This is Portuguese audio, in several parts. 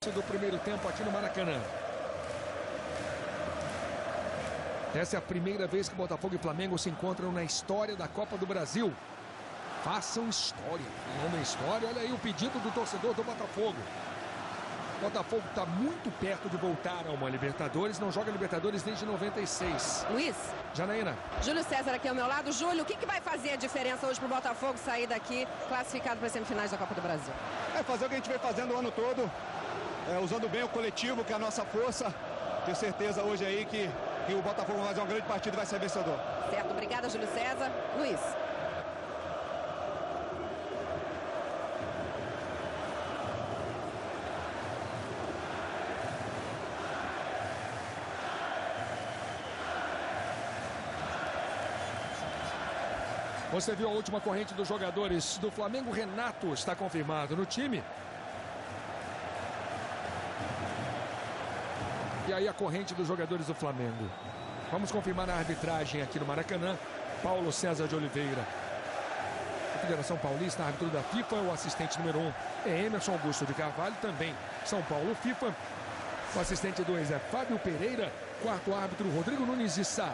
Do primeiro tempo aqui no Maracanã. Essa é a primeira vez que Botafogo e Flamengo se encontram na história da Copa do Brasil. Façam história. Falando em história, olha aí o pedido do torcedor do Botafogo. Botafogo está muito perto de voltar a uma Libertadores. Não joga Libertadores desde 96. Luiz. Janaína. Júlio César aqui ao meu lado. Júlio, o que vai fazer a diferença hoje para o Botafogo sair daqui classificado para as semifinais da Copa do Brasil? É fazer o que a gente vem fazendo o ano todo. Usando bem o coletivo, que é a nossa força. Tenho certeza hoje aí que o Botafogo vai fazer uma grande partida e vai ser vencedor. Certo, obrigada, Júlio César. Luiz. Você viu a última corrente dos jogadores do Flamengo. Renato está confirmado no time. E aí a corrente dos jogadores do Flamengo. Vamos confirmar na arbitragem aqui no Maracanã. Paulo César de Oliveira. A Federação Paulista, árbitro da FIFA, o assistente número 1 é Emerson Augusto de Carvalho, também São Paulo FIFA. O assistente 2 é Fábio Pereira. Quarto árbitro, Rodrigo Nunes de Sá.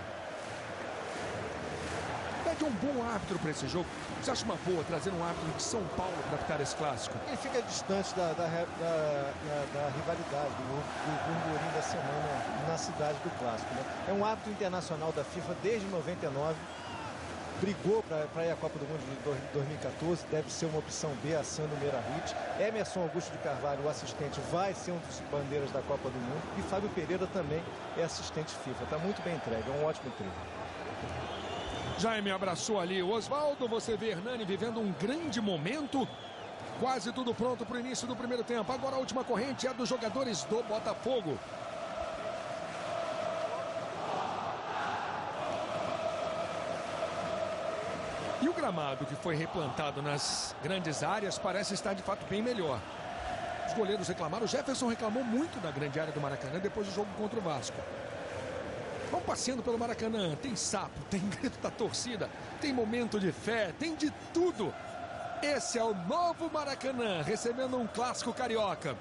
Pede um bom árbitro para esse jogo. Você acha uma boa trazer um árbitro de São Paulo para apitar esse clássico? Ele fica distante da rivalidade, do burburinho da semana na cidade do clássico, né? É um árbitro internacional da FIFA desde 99. Brigou para ir à Copa do Mundo de 2014. Deve ser uma opção B, a Sandro Meirahit. Emerson Augusto de Carvalho, o assistente, vai ser um dos bandeiras da Copa do Mundo. E Fábio Pereira também é assistente FIFA. Está muito bem entregue, é um ótimo treino. Jaime abraçou ali o Oswaldo. Você vê Hernani vivendo um grande momento. Quase tudo pronto para o início do primeiro tempo. Agora a última corrente é dos jogadores do Botafogo. E o gramado que foi replantado nas grandes áreas parece estar de fato bem melhor. Os goleiros reclamaram. O Jefferson reclamou muito da grande área do Maracanã depois do jogo contra o Vasco. Vão passeando pelo Maracanã, tem sapo, tem grito da torcida, tem momento de fé, tem de tudo. Esse é o novo Maracanã, recebendo um clássico carioca.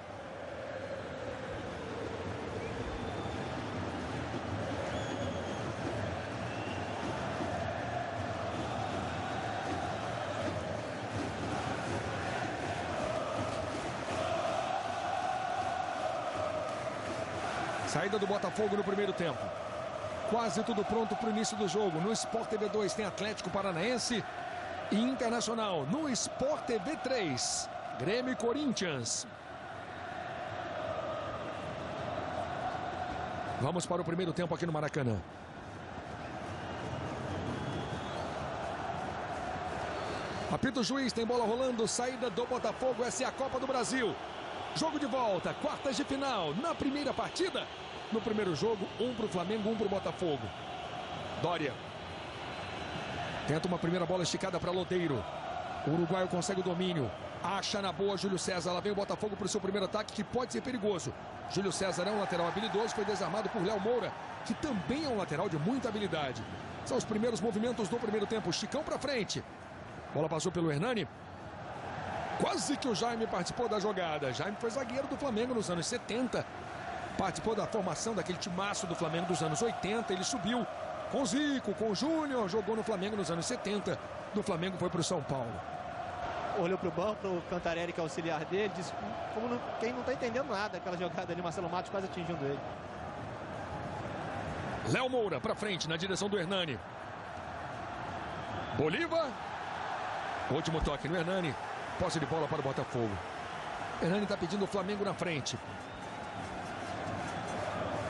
Saída do Botafogo no primeiro tempo. Quase tudo pronto para o início do jogo. No Sport TV 2 tem Atlético Paranaense e Internacional. No Sport TV 3, Grêmio e Corinthians. Vamos para o primeiro tempo aqui no Maracanã. Apita o juiz, tem bola rolando. Saída do Botafogo, essa é a Copa do Brasil. Jogo de volta, quartas de final. Na primeira partida, no primeiro jogo, um para o Flamengo, um para o Botafogo. Dória. Tenta uma primeira bola esticada para Lodeiro. O uruguaio consegue o domínio. Acha na boa Júlio César. Lá vem o Botafogo para o seu primeiro ataque, que pode ser perigoso. Júlio César é um lateral habilidoso, foi desarmado por Léo Moura, que também é um lateral de muita habilidade. São os primeiros movimentos do primeiro tempo. Chicão para frente. Bola passou pelo Hernani. Quase que o Jaime participou da jogada. Jaime foi zagueiro do Flamengo nos anos 70. Participou da formação daquele timaço do Flamengo dos anos 80. Ele subiu com o Zico, com o Júnior. Jogou no Flamengo nos anos 70. Do Flamengo foi para o São Paulo. Olhou para o banco, para o Cantarelli, que é auxiliar dele. Disse, quem não está entendendo nada. Aquela jogada ali, Marcelo Matos quase atingindo ele. Léo Moura para frente na direção do Hernani. Bolívar. Último toque no Hernani. Posse de bola para o Botafogo. Hernani está pedindo o Flamengo na frente.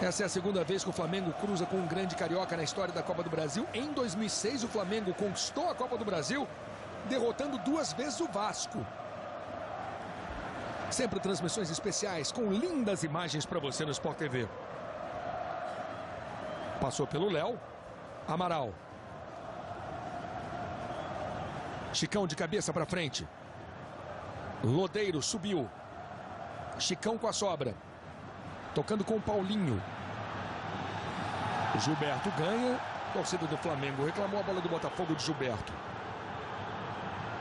Essa é a segunda vez que o Flamengo cruza com um grande carioca na história da Copa do Brasil. Em 2006, o Flamengo conquistou a Copa do Brasil, derrotando 2 vezes o Vasco. Sempre transmissões especiais com lindas imagens para você no Sport TV. Passou pelo Léo. Amaral. Chicão de cabeça para frente. Lodeiro subiu. Chicão com a sobra. Tocando com o Paulinho. Gilberto ganha. Torcida do Flamengo reclamou a bola do Botafogo de Gilberto.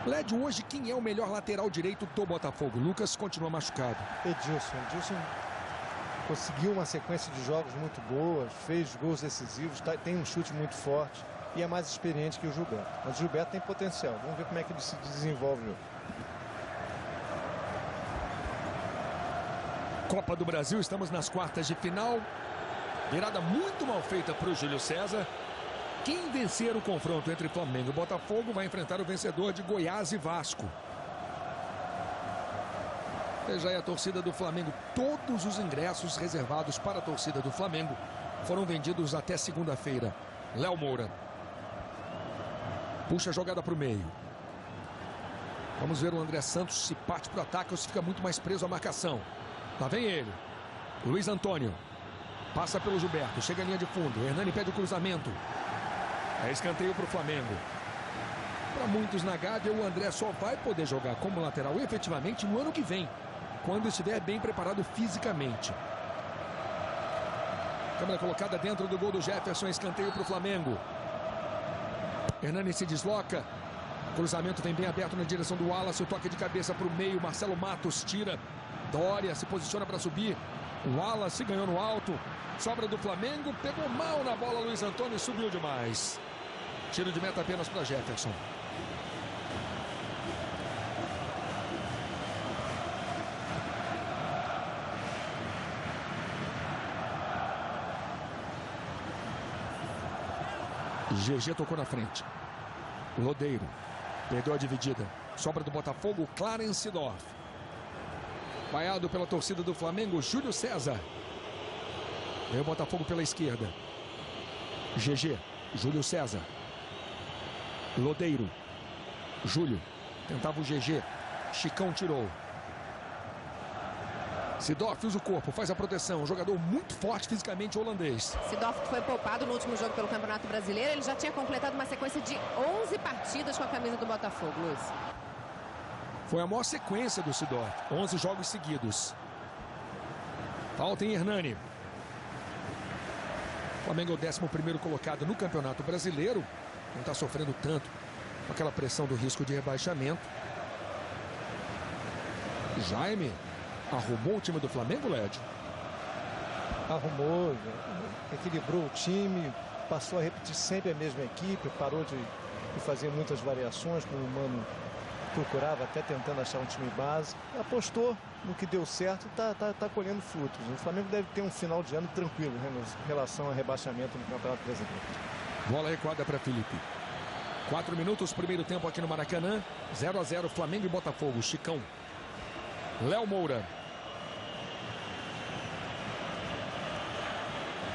Led, hoje quem é o melhor lateral direito do Botafogo? Lucas continua machucado. Edilson conseguiu uma sequência de jogos muito boa, fez gols decisivos, tem um chute muito forte e é mais experiente que o Gilberto. Mas o Gilberto tem potencial. Vamos ver como é que ele se desenvolve. Copa do Brasil, estamos nas quartas de final. Virada muito mal feita para o Júlio César. Quem vencer o confronto entre Flamengo e Botafogo vai enfrentar o vencedor de Goiás e Vasco. Veja aí a torcida do Flamengo. Todos os ingressos reservados para a torcida do Flamengo foram vendidos até segunda-feira. Léo Moura. Puxa a jogada para o meio. Vamos ver o André Santos se parte para o ataque ou se fica muito mais preso à marcação. Lá vem ele. Luiz Antônio. Passa pelo Gilberto. Chega à linha de fundo. Hernani pede o cruzamento. É escanteio para o Flamengo. Para muitos na Gávea, o André só vai poder jogar como lateral efetivamente no ano que vem, quando estiver bem preparado fisicamente. Câmera colocada dentro do gol do Jefferson. Escanteio para o Flamengo. Hernani se desloca. Cruzamento vem bem aberto na direção do Wallace. O toque de cabeça para o meio. Marcelo Matos tira. Dória se posiciona para subir. O Wallace ganhou no alto. Sobra do Flamengo. Pegou mal na bola Luiz Antônio e subiu demais. Tiro de meta apenas para Jefferson. GG tocou na frente. Lodeiro. Perdeu a dividida. Sobra do Botafogo, Clarence Dorf. Vaiado pela torcida do Flamengo, Júlio César. Vem o Botafogo pela esquerda. GG. Júlio César. Lodeiro. Júlio. Tentava o GG. Chicão tirou. Sidorf usa o corpo, faz a proteção. Um jogador muito forte fisicamente, holandês. Sidorf, que foi poupado no último jogo pelo Campeonato Brasileiro, ele já tinha completado uma sequência de 11 partidas com a camisa do Botafogo, Luiz. Foi a maior sequência do Sidorf. 11 jogos seguidos. Falta em Hernani. O Flamengo é o 11º colocado no Campeonato Brasileiro. Não está sofrendo tanto com aquela pressão do risco de rebaixamento. Jaime arrumou o time do Flamengo, Led? Arrumou, equilibrou o time, passou a repetir sempre a mesma equipe, parou de fazer muitas variações, como o Mano procurava, até tentando achar um time base. Apostou no que deu certo e tá colhendo frutos. O Flamengo deve ter um final de ano tranquilo em relação ao rebaixamento no Campeonato Brasileiro. Bola recuada para Felipe. 4 minutos, primeiro tempo aqui no Maracanã. 0 a 0, Flamengo e Botafogo. Chicão. Léo Moura.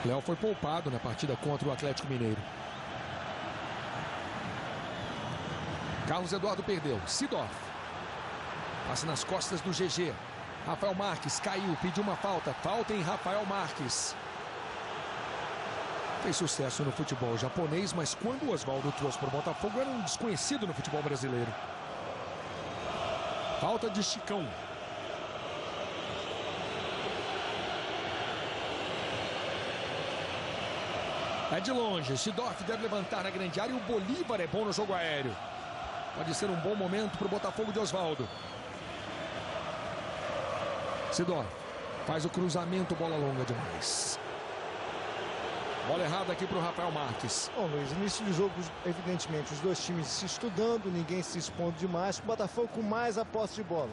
Léo foi poupado na partida contra o Atlético Mineiro. Carlos Eduardo perdeu. Sidorf. Passa nas costas do GG. Rafael Marques caiu, pediu uma falta. Falta em Rafael Marques. Fez sucesso no futebol japonês, mas quando o Oswaldo trouxe para o Botafogo era um desconhecido no futebol brasileiro. Falta de Chicão. É de longe. Sidorf deve levantar na grande área e o Bolívar é bom no jogo aéreo. Pode ser um bom momento para o Botafogo de Oswaldo. Sidorf faz o cruzamento, bola longa demais. Bola errada aqui para o Rafael Marques. Bom, Luiz, início de jogo, evidentemente, os dois times se estudando, ninguém se expondo demais. O Botafogo com mais a posse de bola.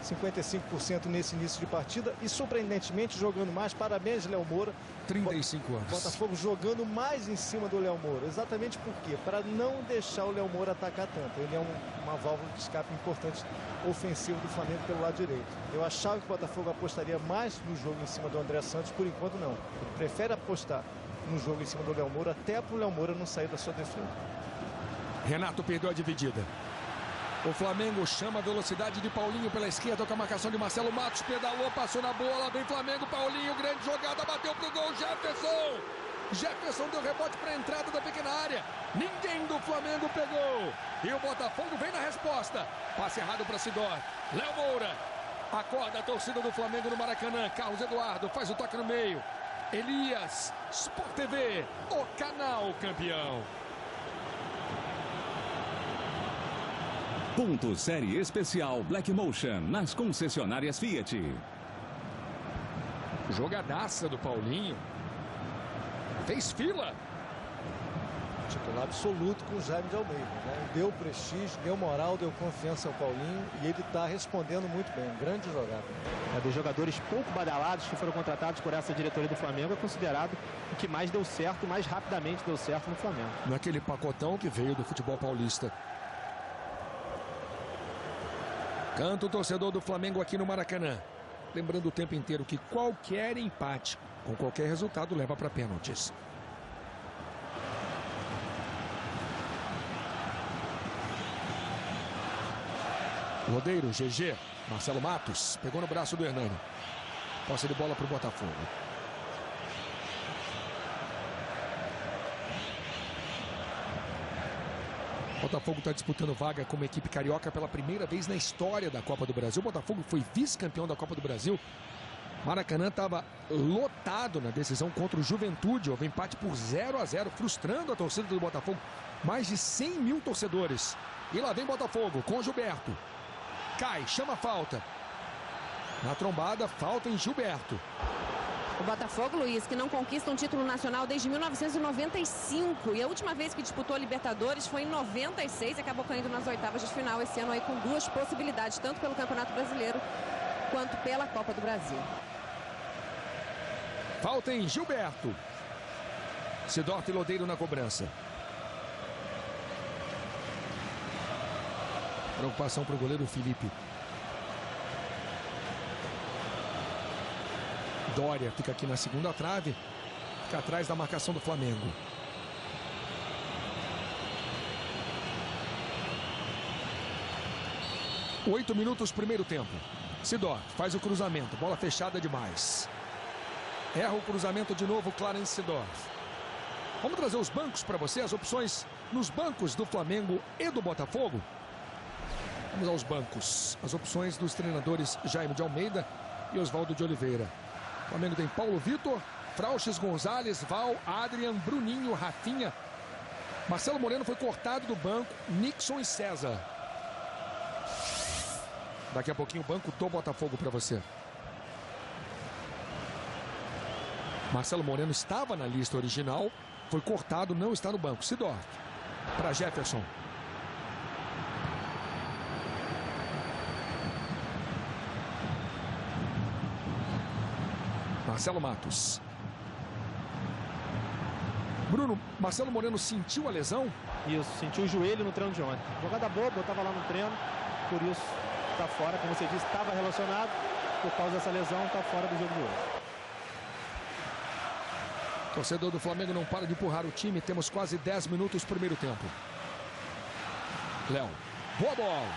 55% nesse início de partida e, surpreendentemente, jogando mais. Parabéns, Léo Moura. 35 anos. Botafogo jogando mais em cima do Léo Moura. Exatamente por quê? Para não deixar o Léo Moura atacar tanto. Ele é uma válvula de escape importante ofensivo do Flamengo pelo lado direito. Eu achava que o Botafogo apostaria mais no jogo em cima do André Santos. Por enquanto, não. Ele prefere apostar no jogo em cima do Léo Moura, até para o Léo Moura não sair da sua defesa. Renato perdeu a dividida. O Flamengo chama a velocidade de Paulinho pela esquerda com a marcação de Marcelo Matos. Pedalou, passou na bola, vem Flamengo, Paulinho, grande jogada, bateu pro gol, Jefferson. Jefferson deu rebote para a entrada da pequena área. Ninguém do Flamengo pegou. E o Botafogo vem na resposta. Passe errado para Sidorf. Léo Moura. Acorda a torcida do Flamengo no Maracanã. Carlos Eduardo faz o toque no meio. Elias, Sport TV, o canal campeão. Ponto Série Especial Black Motion nas concessionárias Fiat. Jogadaça do Paulinho. Fez fila. Titular absoluto com o Jaime de Almeida, né? Deu prestígio, deu moral, deu confiança ao Paulinho e ele está respondendo muito bem. Grande jogada. Dos jogadores pouco badalados que foram contratados por essa diretoria do Flamengo, é considerado o que mais deu certo e mais rapidamente deu certo no Flamengo. Naquele pacotão que veio do futebol paulista. Canta o torcedor do Flamengo aqui no Maracanã. Lembrando o tempo inteiro que qualquer empate, com qualquer resultado, leva para pênaltis. Lodeiro, GG, Marcelo Matos, pegou no braço do Hernani. Posse de bola para o Botafogo. Botafogo está disputando vaga como equipe carioca pela primeira vez na história da Copa do Brasil. O Botafogo foi vice-campeão da Copa do Brasil. Maracanã estava lotado na decisão contra o Juventude. Houve empate por 0-0, frustrando a torcida do Botafogo. Mais de 100 mil torcedores. E lá vem Botafogo com Gilberto. Cai, chama falta. Na trombada, falta em Gilberto. O Botafogo, Luiz, que não conquista um título nacional desde 1995. E a última vez que disputou a Libertadores foi em 96 e acabou caindo nas oitavas de final esse ano aí com duas possibilidades, tanto pelo Campeonato Brasileiro quanto pela Copa do Brasil. Falta em Gilberto. Sidorf e Lodeiro na cobrança. Preocupação para o goleiro Felipe. Dória fica aqui na segunda trave. Fica atrás da marcação do Flamengo. Oito minutos, primeiro tempo. Sidorf faz o cruzamento. Bola fechada demais. Erra o cruzamento de novo, Clarence Sidorf. Vamos trazer os bancos para você. As opções nos bancos do Flamengo e do Botafogo. Vamos aos bancos. As opções dos treinadores Jaime de Almeida e Oswaldo de Oliveira. O Flamengo tem Paulo Vitor, Frauches Gonzalez, Val, Adrian, Bruninho, Rafinha. Marcelo Moreno foi cortado do banco, Nixon e César. Daqui a pouquinho o banco do Botafogo para você. Marcelo Moreno estava na lista original, foi cortado, não está no banco. Sidorf para Jefferson. Marcelo Matos. Bruno, Marcelo Moreno sentiu a lesão? Isso, sentiu o joelho no treino de ontem. Jogada boba, eu estava lá no treino, por isso está fora. Como você disse, estava relacionado, por causa dessa lesão, está fora do jogo de hoje. Torcedor do Flamengo não para de empurrar o time. Temos quase 10 minutos primeiro tempo. Léo, boa bola.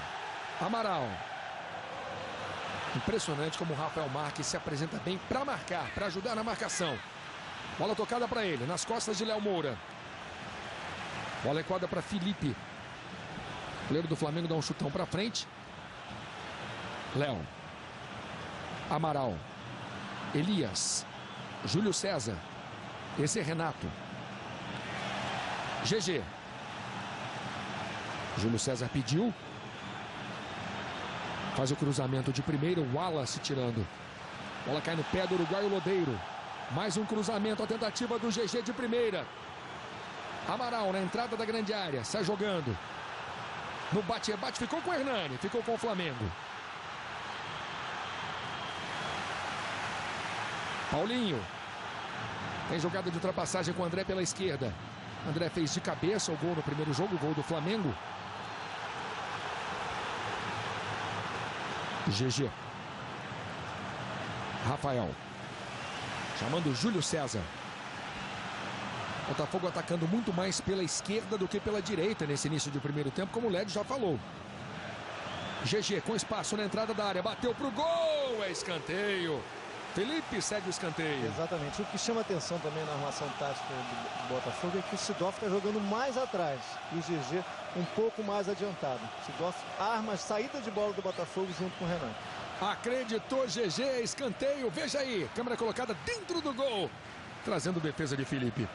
Amaral. Impressionante como o Rafael Marques se apresenta bem para marcar, para ajudar na marcação. Bola tocada para ele, nas costas de Léo Moura. Bola equada para Felipe. O goleiro do Flamengo dá um chutão para frente. Léo. Amaral. Elias. Júlio César. Esse é Renato. GG. Júlio César pediu. Faz o cruzamento de primeira, o Wallace tirando. Bola cai no pé do uruguaio Lodeiro. Mais um cruzamento, a tentativa do GG de primeira. Amaral na entrada da grande área, sai jogando. No bate-rebate, ficou com o Hernani, ficou com o Flamengo. Paulinho. Tem jogada de ultrapassagem com o André pela esquerda. André fez de cabeça o gol no primeiro jogo, o gol do Flamengo. GG. Rafael. Chamando Júlio César. Botafogo atacando muito mais pela esquerda do que pela direita nesse início de primeiro tempo, como o Led já falou. GG com espaço na entrada da área. Bateu pro gol. É escanteio. Felipe cede o escanteio. Exatamente. O que chama atenção também na armação tática do Botafogo é que o Sidorf está jogando mais atrás e o GG um pouco mais adiantado. Sidorf arma a saída de bola do Botafogo junto com o Renan. Acreditou GG, escanteio. Veja aí, câmera colocada dentro do gol, trazendo defesa de Felipe.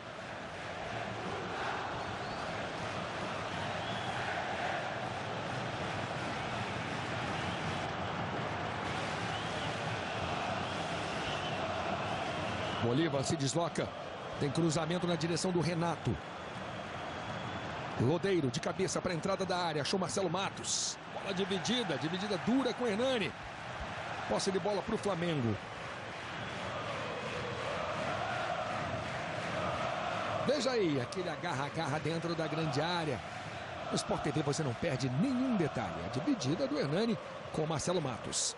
Bolívar se desloca. Tem cruzamento na direção do Renato. Lodeiro de cabeça para a entrada da área. Achou Marcelo Matos. Bola dividida dura com Hernani. Posse de bola para o Flamengo. Veja aí, aquele agarra-agarra dentro da grande área. No Sport TV você não perde nenhum detalhe. A dividida do Hernani com Marcelo Matos.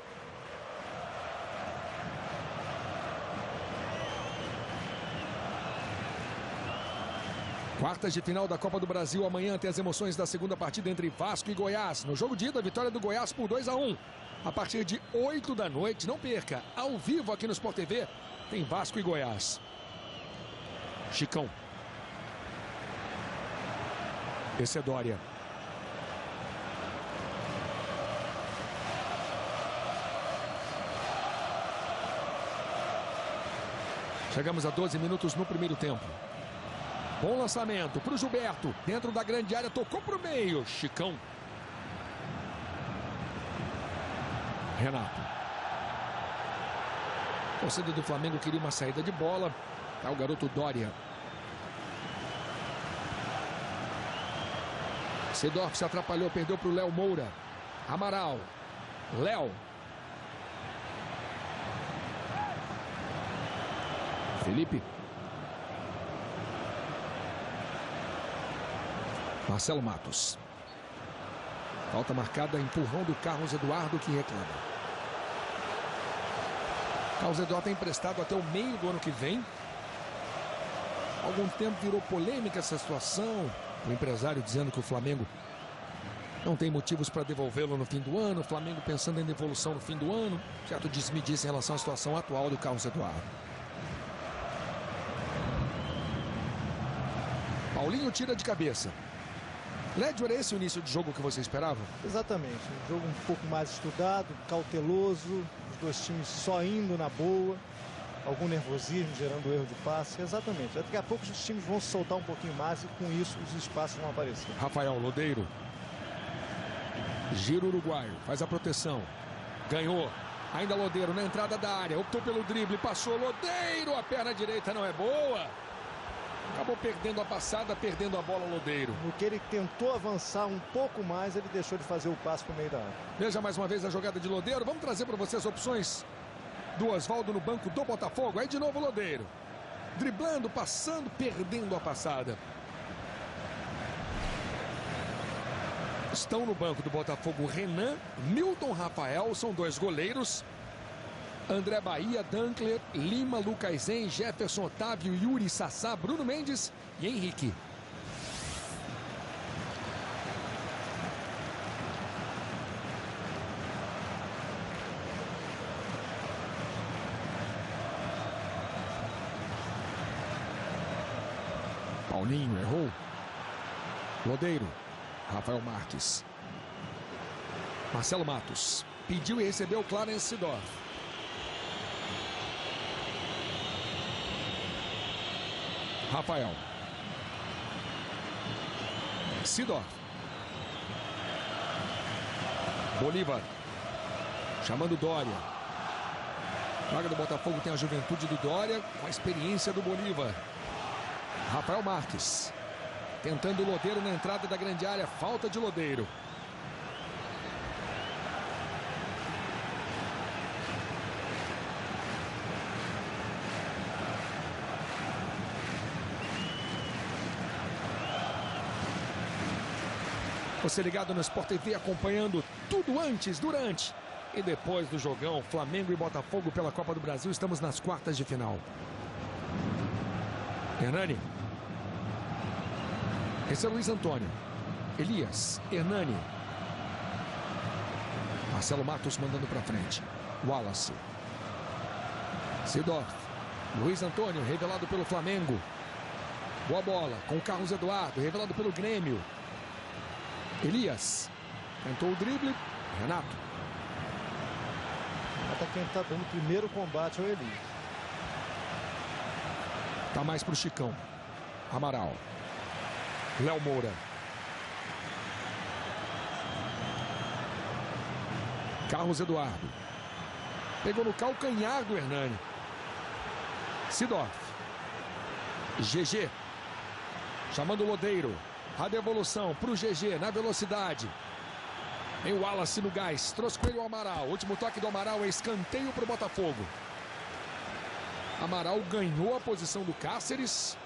Quartas de final da Copa do Brasil. Amanhã tem as emoções da segunda partida entre Vasco e Goiás. No jogo de ida, a vitória do Goiás por 2-1. A partir de 8 da noite, não perca, ao vivo aqui no Sport TV, tem Vasco e Goiás. Chicão. Esse é Dória. Chegamos a 12 minutos no primeiro tempo. Bom lançamento para o Gilberto. Dentro da grande área, tocou para o meio. Chicão. Renato. A torcida do Flamengo queria uma saída de bola. Tá o garoto Dória. Seedorf se atrapalhou, perdeu para o Léo Moura. Amaral. Léo. Felipe. Marcelo Matos. Falta marcada, empurrão do Carlos Eduardo que reclama. Carlos Eduardo é emprestado até o meio do ano que vem. Há algum tempo virou polêmica essa situação. O empresário dizendo que o Flamengo não tem motivos para devolvê-lo no fim do ano. O Flamengo pensando em devolução no fim do ano. Certo desmedice em relação à situação atual do Carlos Eduardo. Paulinho tira de cabeça. Lédio, era esse o início de jogo que você esperava? Exatamente. Um jogo um pouco mais estudado, cauteloso. Os dois times só indo na boa. Algum nervosismo gerando erro de passe. Exatamente. Daqui a pouco os times vão se soltar um pouquinho mais e com isso os espaços vão aparecer. Rafael Lodeiro. Giro uruguaio. Faz a proteção. Ganhou. Ainda Lodeiro na entrada da área. Optou pelo drible. Passou Lodeiro. A perna direita não é boa. Acabou perdendo a passada, perdendo a bola Lodeiro. No que ele tentou avançar um pouco mais, ele deixou de fazer o passe para o meio da área. Veja mais uma vez a jogada de Lodeiro. Vamos trazer para vocês opções do Oswaldo no banco do Botafogo. Aí de novo Lodeiro. Driblando, passando, perdendo a passada. Estão no banco do Botafogo Renan, Milton Rafael, são dois goleiros. André Bahia, Dankler, Lima, Lucas Zen, Jefferson Otávio, Yuri, Sassá, Bruno Mendes e Henrique. Paulinho errou. Lodeiro. Rafael Marques. Marcelo Matos. Pediu e recebeu Clarence Seedorf. Rafael. Seedorf. Bolívar. Chamando Dória. Vaga do Botafogo tem a juventude do Dória com a experiência do Bolívar. Rafael Marques. Tentando o Lodeiro na entrada da grande área. Falta de Lodeiro. Você ligado no Sport TV acompanhando tudo antes, durante e depois do jogão Flamengo e Botafogo pela Copa do Brasil. Estamos nas quartas de final. Hernani. Esse é Luiz Antônio. Elias. Hernani. Marcelo Matos mandando para frente. Wallace. Seedorf. Luiz Antônio, revelado pelo Flamengo. Boa bola com o Carlos Eduardo, revelado pelo Grêmio. Elias. Tentou o drible. Renato. Até quem está dando o primeiro combate ao Elias. Tá mais pro Chicão. Amaral. Léo Moura. Carlos Eduardo. Pegou no calcanhar do Hernani. Sidorf. GG. Chamando o Lodeiro. A devolução para o GG na velocidade. Tem o Wallace no gás. Trouxe com ele o Amaral. Último toque do Amaral é escanteio para o Botafogo. Amaral ganhou a posição do Cáceres.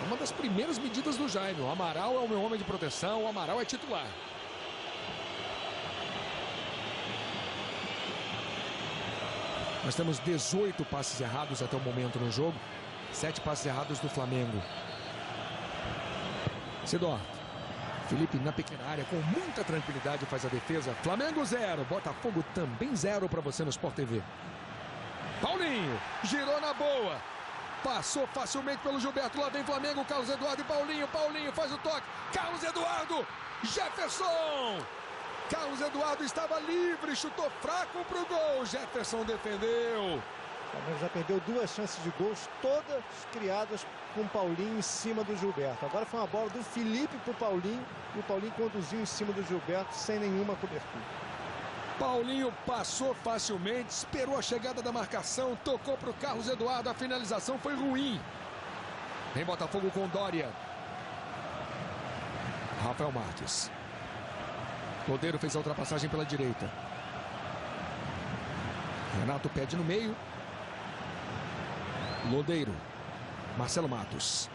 Uma das primeiras medidas do Jaime. O Amaral é o meu homem de proteção. O Amaral é titular. Nós temos 18 passes errados até o momento no jogo. 7 passes errados do Flamengo. Sidorf. Felipe na pequena área com muita tranquilidade faz a defesa. Flamengo 0, Botafogo também 0 para você no Sport TV. Paulinho girou na boa. Passou facilmente pelo Gilberto. Lá vem Flamengo, Carlos Eduardo e Paulinho. Paulinho faz o toque. Carlos Eduardo. Jefferson. Carlos Eduardo estava livre, chutou fraco para o gol. Jefferson defendeu. O Flamengo já perdeu 2 chances de gols, todas criadas com o Paulinho em cima do Gilberto. Agora foi uma bola do Felipe para o Paulinho e o Paulinho conduziu em cima do Gilberto sem nenhuma cobertura. Paulinho passou facilmente, esperou a chegada da marcação, tocou para o Carlos Eduardo, a finalização foi ruim. Vem Botafogo com Dória. Rafael Marques. Lodeiro fez a ultrapassagem pela direita. Renato pede no meio. Lodeiro. Marcelo Matos.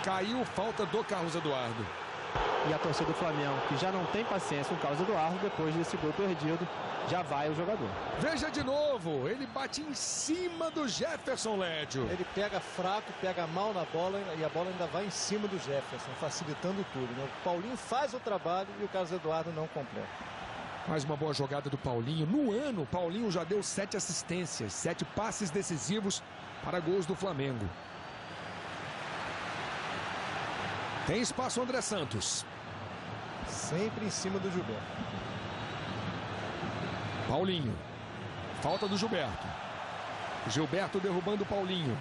Caiu, falta do Carlos Eduardo. E a torcida do Flamengo, que já não tem paciência com o Carlos Eduardo, depois desse gol perdido, já vai o jogador. Veja de novo, ele bate em cima do Jefferson, Lédio. Ele pega fraco, pega mal na bola e a bola ainda vai em cima do Jefferson, facilitando tudo, né? O Paulinho faz o trabalho e o Carlos Eduardo não completa. Mais uma boa jogada do Paulinho. No ano, o Paulinho já deu 7 assistências, 7 passes decisivos para gols do Flamengo. Tem espaço o André Santos. Sempre em cima do Gilberto. Paulinho. Falta do Gilberto. Gilberto derrubando o Paulinho.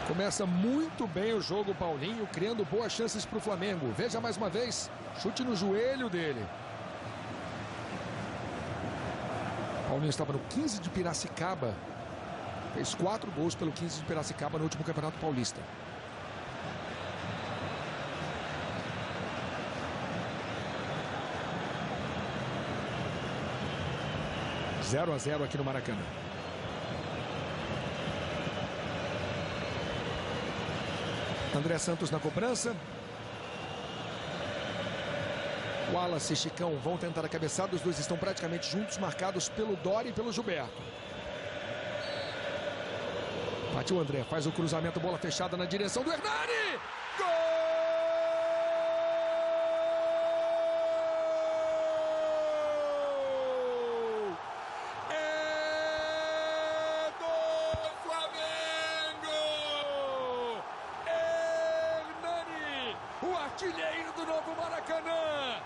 Começa muito bem o jogo, Paulinho, criando boas chances para o Flamengo. Veja mais uma vez, chute no joelho dele. Paulinho estava no 15 de Piracicaba. Fez 4 gols pelo 15 de Piracicaba no último Campeonato Paulista. Zero a 0 aqui no Maracanã. André Santos na cobrança. Wallace e Chicão vão tentar a cabeçada. Os dois estão praticamente juntos, marcados pelo Dória e pelo Gilberto. Partiu o André, faz o cruzamento, bola fechada na direção do Hernani. Gol! É do Flamengo! Hernani, o artilheiro do novo Maracanã.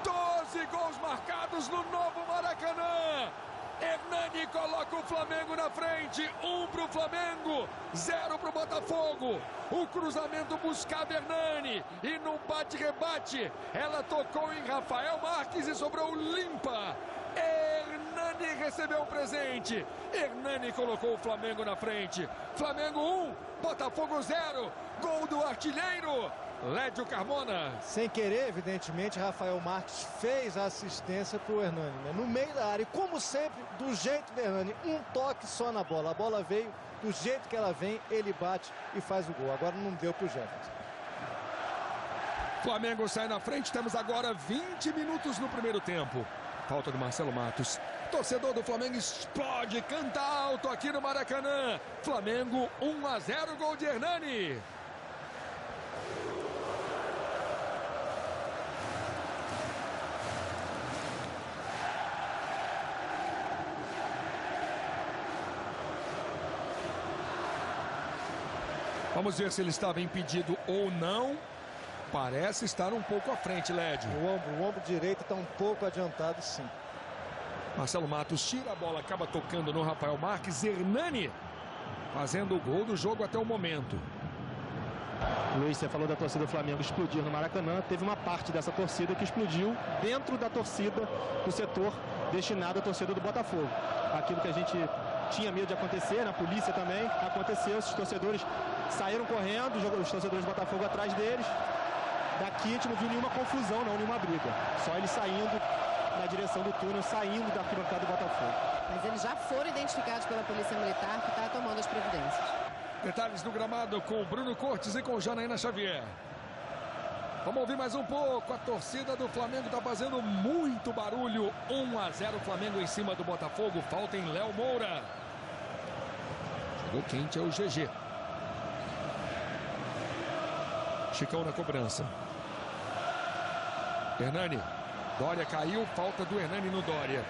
12 gols marcados no novo Maracanã. Hernani coloca o Flamengo na frente. 1 para o Flamengo, 0 para o Botafogo. O cruzamento buscava Hernani e no bate-rebate ela tocou em Rafael Marques e sobrou limpa. Hernani recebeu o presente. Hernani colocou o Flamengo na frente. Flamengo 1, Botafogo 0. Gol do artilheiro Lédio Carmona. Sem querer, evidentemente, Rafael Marques fez a assistência para o Hernani, né? No meio da área. E como sempre, do jeito do Hernani, um toque só na bola. A bola veio do jeito que ela vem, ele bate e faz o gol. Agora não deu para o Jefferson. Flamengo sai na frente. Temos agora 20 minutos no primeiro tempo. Falta do Marcelo Matos. Torcedor do Flamengo explode, canta alto aqui no Maracanã. Flamengo 1 a 0, gol de Hernani. Vamos ver se ele estava impedido ou não. Parece estar um pouco à frente, Lédio. O ombro direito está um pouco adiantado, sim. Marcelo Matos tira a bola, acaba tocando no Rafael Marques. Hernani fazendo o gol do jogo até o momento. Luiz, você falou da torcida do Flamengo explodir no Maracanã. Teve uma parte dessa torcida que explodiu dentro da torcida, do setor destinado à torcida do Botafogo. Aquilo que a gente tinha medo de acontecer, na polícia também, aconteceu. Esses torcedores saíram correndo, os torcedores do Botafogo atrás deles. Daqui a gente não viu nenhuma confusão, não, nenhuma briga. Só eles saindo na direção do túnel, saindo da arquibancada do Botafogo. Mas eles já foram identificados pela Polícia Militar, que está tomando as providências. Detalhes do gramado com Bruno Cortes e com Janaína Xavier. Vamos ouvir mais um pouco. A torcida do Flamengo está fazendo muito barulho. 1-0 Flamengo em cima do Botafogo. Falta em Léo Moura. Chegou quente, é o GG. Chicão na cobrança. Hernani. Dória caiu. Falta do Hernani no Dória.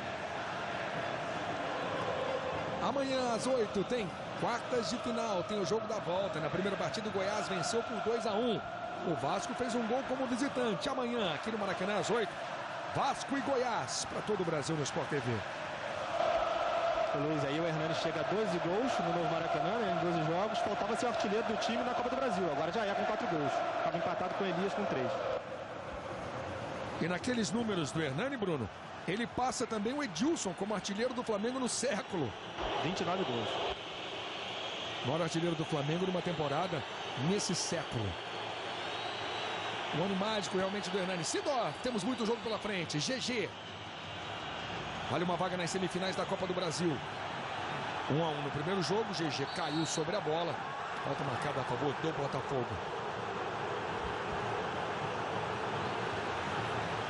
Amanhã às 8 tem quartas de final. Tem o jogo da volta. Na primeira partida o Goiás venceu por 2-1. O Vasco fez um gol como visitante. Amanhã aqui no Maracanã às 8. Vasco e Goiás. Para todo o Brasil no Sport TV. Luiz, aí o Hernani chega a 12 gols no novo Maracanã, né, em 12 jogos. Faltava ser artilheiro do time na Copa do Brasil. Agora já é com 4 gols. Estava empatado com o Elias com 3. E naqueles números do Hernani, Bruno, ele passa também o Edilson como artilheiro do Flamengo no século. 29 gols. Maior artilheiro do Flamengo numa temporada nesse século. O ano mágico realmente do Hernani. Sidor, temos muito jogo pela frente. GG. Vale uma vaga nas semifinais da Copa do Brasil. 1-1 no primeiro jogo. GG caiu sobre a bola. Falta marcada a favor do Botafogo.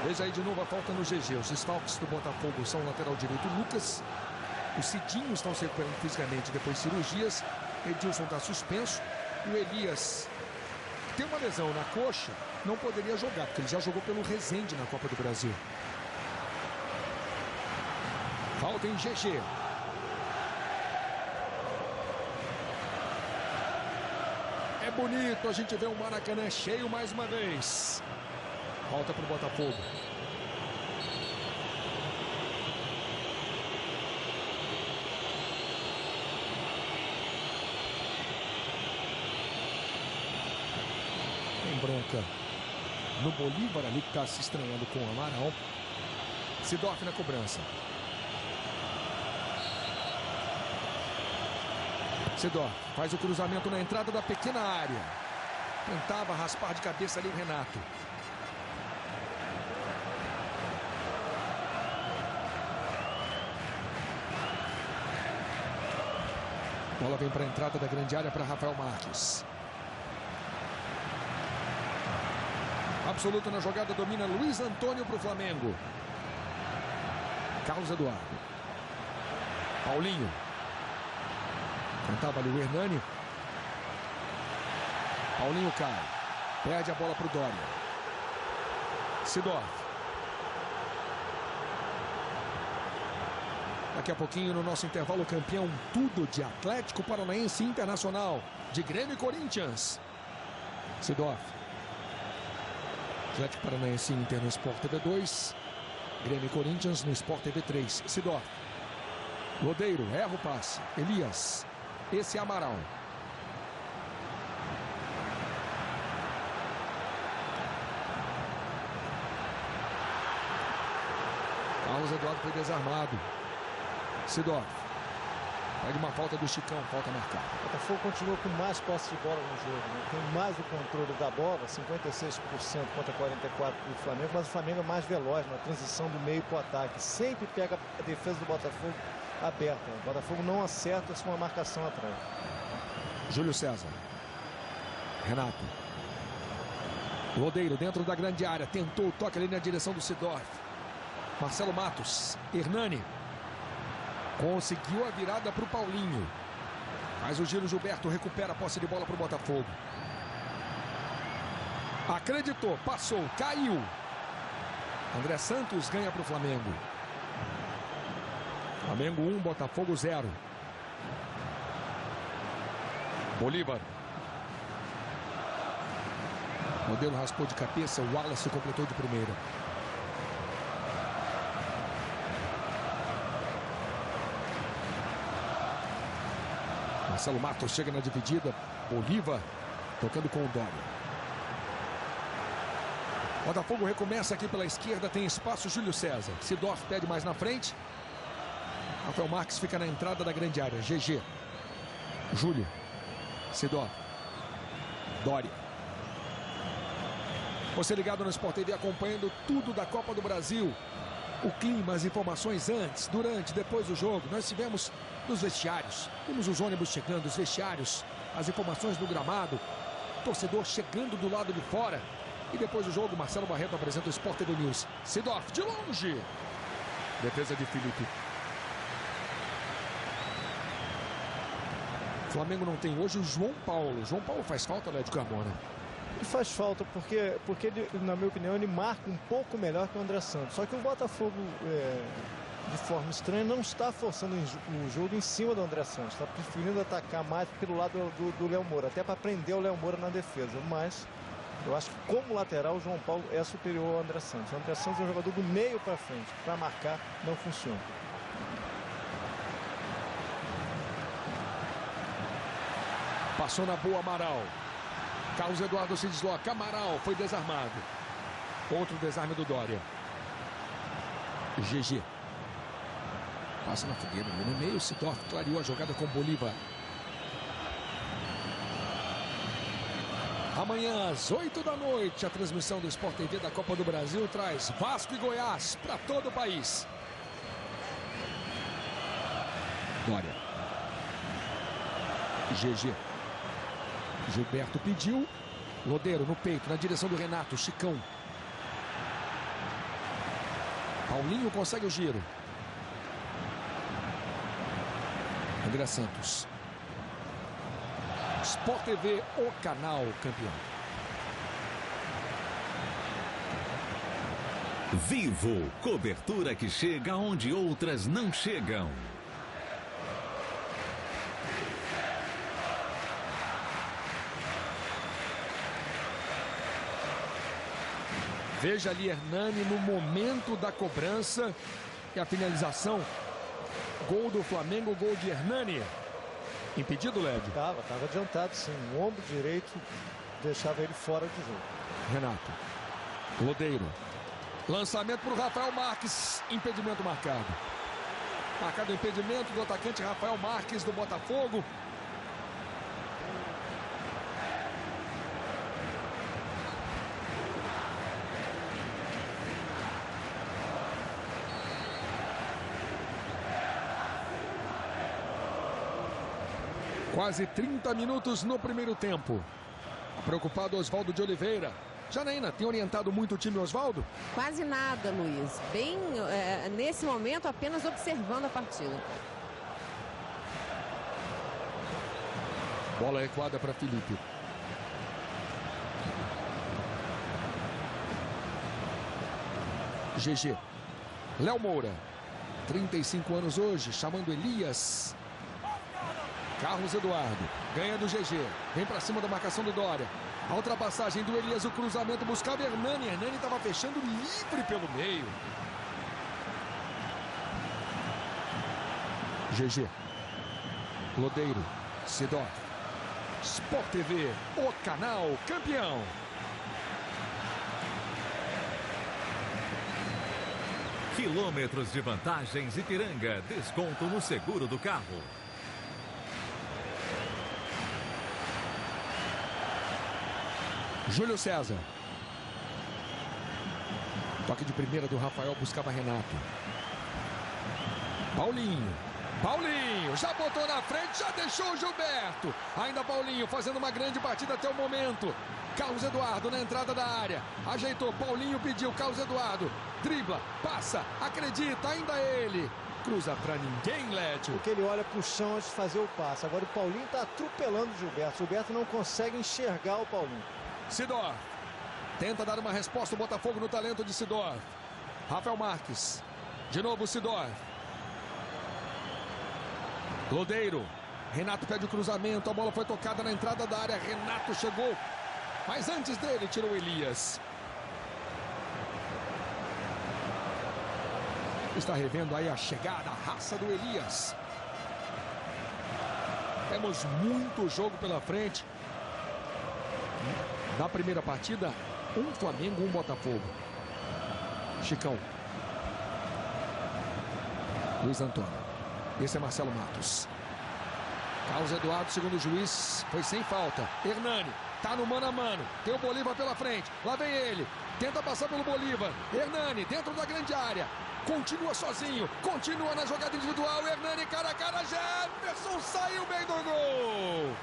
Veja aí de novo a falta no GG. Os desfalques do Botafogo são o lateral direito Lucas. Os Cidinho estão se recuperando fisicamente depois de cirurgias. Edilson está suspenso. E o Elias, que tem uma lesão na coxa, não poderia jogar, porque ele já jogou pelo Resende na Copa do Brasil. Falta em GG. É bonito a gente ver o Maracanã cheio mais uma vez. Falta para o Botafogo. Tem bronca no Bolívar ali, que está se estranhando com o Amaral. Sidorf na cobrança. Sidorf faz o cruzamento na entrada da pequena área. Tentava raspar de cabeça ali o Renato. Bola vem para a entrada da grande área para Rafael Marques. Absoluto na jogada, domina Luiz Antônio para o Flamengo. Carlos Eduardo. Paulinho. Tentava ali o Hernani. Paulinho cai. Perde a bola para o Dória. Sidorf. Daqui a pouquinho no nosso intervalo, campeão tudo de Atlético Paranaense Internacional, de Grêmio e Corinthians. Sidorf. Atlético Paranaense Inter no Sport TV 2. Grêmio e Corinthians no Sport TV 3. Sidorf. Lodeiro, erra o passe. Elias. Esse é Amaral. Carlos Eduardo foi desarmado. Sidorf. Pede uma falta do Chicão, falta marcada. O Botafogo continua com mais posse de bola no jogo, né? Tem mais o controle da bola, 56% contra 44% do Flamengo, mas o Flamengo é mais veloz na transição do meio para o ataque. Sempre pega a defesa do Botafogo aberta. O Botafogo não acerta com uma marcação atrás. Júlio César. Renato. Lodeiro dentro da grande área. Tentou o toque ali na direção do Sidorf. Marcelo Matos. Hernani. Conseguiu a virada para o Paulinho. Faz o giro, Gilberto recupera a posse de bola para o Botafogo. Acreditou, passou, caiu. André Santos ganha para o Flamengo. Flamengo 1, Botafogo 0. Bolívar. Modelo raspou de cabeça, o Wallace completou de primeira. Marcelo Matos chega na dividida. Bolívar Tocando com o Dória. Botafogo recomeça aqui pela esquerda, tem espaço Júlio César. Sidorf pede mais na frente. Rafael Marques fica na entrada da grande área. GG. Júlio. Sidorf. Dória. Você ligado no Sport TV acompanhando tudo da Copa do Brasil. O clima, as informações antes, durante, depois do jogo. Nós tivemos nos vestiários. Vimos os ônibus chegando, os vestiários. As informações do gramado. Torcedor chegando do lado de fora. E depois do jogo, Marcelo Barreto apresenta o Sport TV News. Sidorf de longe. Defesa de Felipe. O Flamengo não tem hoje o João Paulo. João Paulo faz falta, Lédio Carmona? Ele faz falta porque ele, na minha opinião, ele marca um pouco melhor que o André Santos. Só que o Botafogo, de forma estranha, não está forçando o jogo em cima do André Santos. Está preferindo atacar mais pelo lado do Léo Moura, até para prender o Léo Moura na defesa. Mas eu acho que como lateral o João Paulo é superior ao André Santos. O André Santos é um jogador do meio para frente. Para marcar não funciona. Passou na boa Amaral. Carlos Eduardo se desloca. Amaral foi desarmado. Outro desarme do Dória. GG. Passa na fogueira ali no meio. Sidorf clareou a jogada com Bolívar. Amanhã às 8 da noite, a transmissão do Sport TV da Copa do Brasil traz Vasco e Goiás para todo o país. Dória. GG. Gilberto pediu. Lodeiro no peito, na direção do Renato. Chicão. Paulinho consegue o giro. André Santos. Sport TV, o canal campeão. Vivo, cobertura que chega onde outras não chegam. Veja ali Hernani no momento da cobrança e a finalização. Gol do Flamengo, gol de Hernani. Impedido, Lédio? Estava adiantado, sim. O ombro direito deixava ele fora de jogo. Renato. Lodeiro. Lançamento para o Rafael Marques. Impedimento marcado. Marcado o impedimento do atacante Rafael Marques do Botafogo. Quase 30 minutos no primeiro tempo. Preocupado Oswaldo de Oliveira. Janaína, tem orientado muito o time, Oswaldo? Quase nada, Luiz. Bem, nesse momento, apenas observando a partida. Bola recuada para Felipe. GG. Léo Moura. 35 anos hoje, chamando Elias. Carlos Eduardo, ganha do GG, vem para cima da marcação do Dória. A ultrapassagem do Elias, o cruzamento buscava Hernani. Hernani estava fechando livre pelo meio. GG. Lodeiro, Sidorf. Sport TV, o canal campeão. Quilômetros de vantagens Ipiranga, desconto no seguro do carro. Júlio César. Toque de primeira do Rafael, buscava Renato. Paulinho. Paulinho, já botou na frente, já deixou o Gilberto. Ainda Paulinho fazendo uma grande partida até o momento. Carlos Eduardo na entrada da área. Ajeitou, Paulinho pediu, Carlos Eduardo. Dribla, passa, acredita, ainda ele. Cruza pra ninguém, Lédio. Porque ele olha pro chão antes de fazer o passe. Agora o Paulinho tá atropelando o Gilberto. O Gilberto não consegue enxergar o Paulinho. Sidorf. Tenta dar uma resposta o Botafogo no talento de Sidorf. Rafael Marques. De novo Sidorf. Lodeiro. Renato pede o cruzamento. A bola foi tocada na entrada da área. Renato chegou. Mas antes dele tirou Elias. Está revendo aí a chegada, a raça do Elias. Temos muito jogo pela frente. Na primeira partida, um Flamengo, um Botafogo. Chicão. Luiz Antônio. Esse é Marcelo Matos. Carlos Eduardo, segundo o juiz, foi sem falta. Hernani, tá no mano a mano. Tem o Bolívar pela frente. Lá vem ele. Tenta passar pelo Bolívar. Hernani, dentro da grande área. Continua sozinho. Continua na jogada individual. Hernani, cara a cara. Jefferson saiu bem do gol.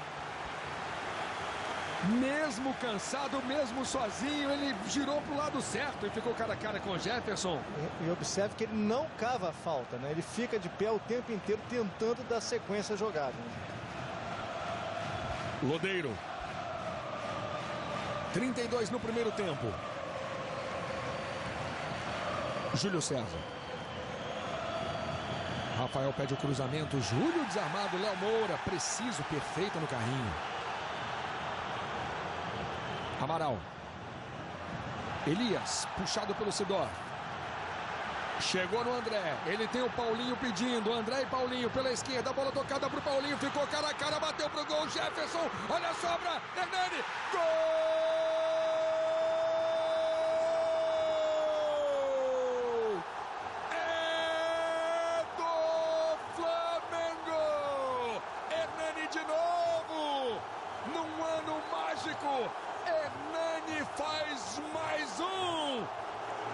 Mesmo cansado, mesmo sozinho, ele girou para o lado certo e ficou cara a cara com o Jefferson. E observe que ele não cava a falta, né? Ele fica de pé o tempo inteiro tentando dar sequência à jogada. Lodeiro. 32 no primeiro tempo. Júlio César. Rafael pede o cruzamento. Júlio desarmado. Léo Moura, preciso, perfeito no carrinho. Amaral. Elias, puxado pelo Sidor. Chegou no André. Ele tem o Paulinho pedindo. André e Paulinho pela esquerda. A bola tocada para o Paulinho. Ficou cara a cara. Bateu para o gol. Jefferson. Olha a sobra. Hernani. Gol! É do Flamengo. Hernani de novo. Num ano mágico. Hernani faz mais um.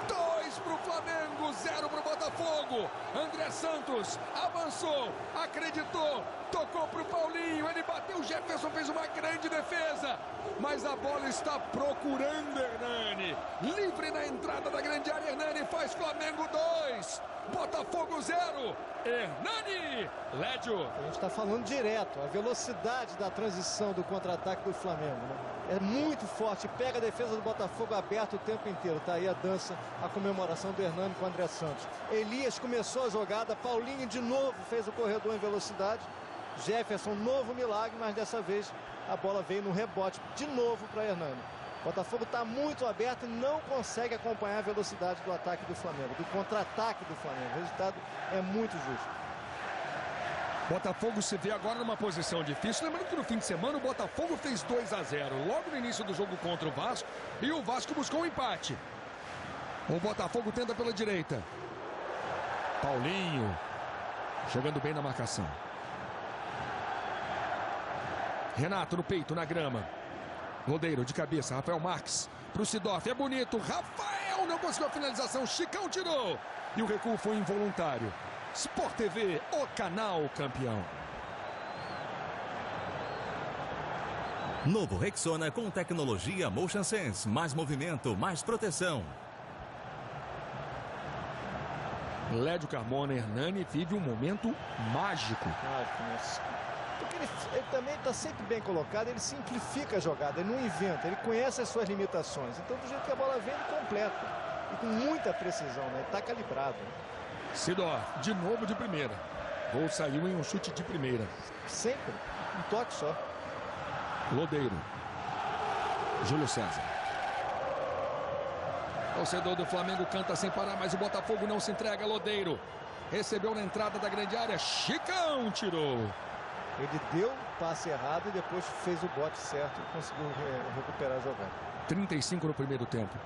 2 para o Flamengo, 0 para o Botafogo. André Santos avançou, acreditou, tocou para o Paulinho. Ele bateu, Jefferson fez uma grande defesa. Mas a bola está procurando Hernani. Livre na entrada da grande área. Hernani faz Flamengo 2. Botafogo 0. Hernani. Lédio. A gente está falando direto. A velocidade da transição do contra-ataque do Flamengo, né? É muito forte. Pega a defesa do Botafogo aberta o tempo inteiro. Tá aí a dança, a comemoração do Hernani com o André Santos. Elias começou a jogada. Paulinho de novo fez o corredor em velocidade. Jefferson, novo milagre, mas dessa vez a bola veio no rebote de novo para Hernani. O Botafogo está muito aberto e não consegue acompanhar a velocidade do ataque do Flamengo, do contra-ataque do Flamengo. O resultado é muito justo. Botafogo se vê agora numa posição difícil. Lembrando que no fim de semana o Botafogo fez 2-0 logo no início do jogo contra o Vasco. E o Vasco buscou um empate. O Botafogo tenta pela direita. Paulinho jogando bem na marcação. Renato no peito, na grama. Lodeiro de cabeça, Rafael Marques para o Sidorf, é bonito. Rafael não conseguiu a finalização, Chicão tirou. E o recuo foi involuntário. Sport TV, o canal campeão. Novo Rexona com tecnologia Motion Sense. Mais movimento, mais proteção. Lédio Carmona, Hernani vive um momento mágico. Porque ele também está sempre bem colocado, ele simplifica a jogada, ele não inventa, ele conhece as suas limitações. Então, do jeito que a bola vem, ele completa. E com muita precisão, né? Ele está calibrado. Sidor, de novo de primeira. Gol saiu em um chute de primeira. Sempre, um toque só. Lodeiro. Júlio César. Torcedor do Flamengo canta sem parar, mas o Botafogo não se entrega. Lodeiro recebeu na entrada da grande área. Chicão tirou. Ele deu o passe errado e depois fez o bote certo e conseguiu recuperar a jogada. 35 no primeiro tempo.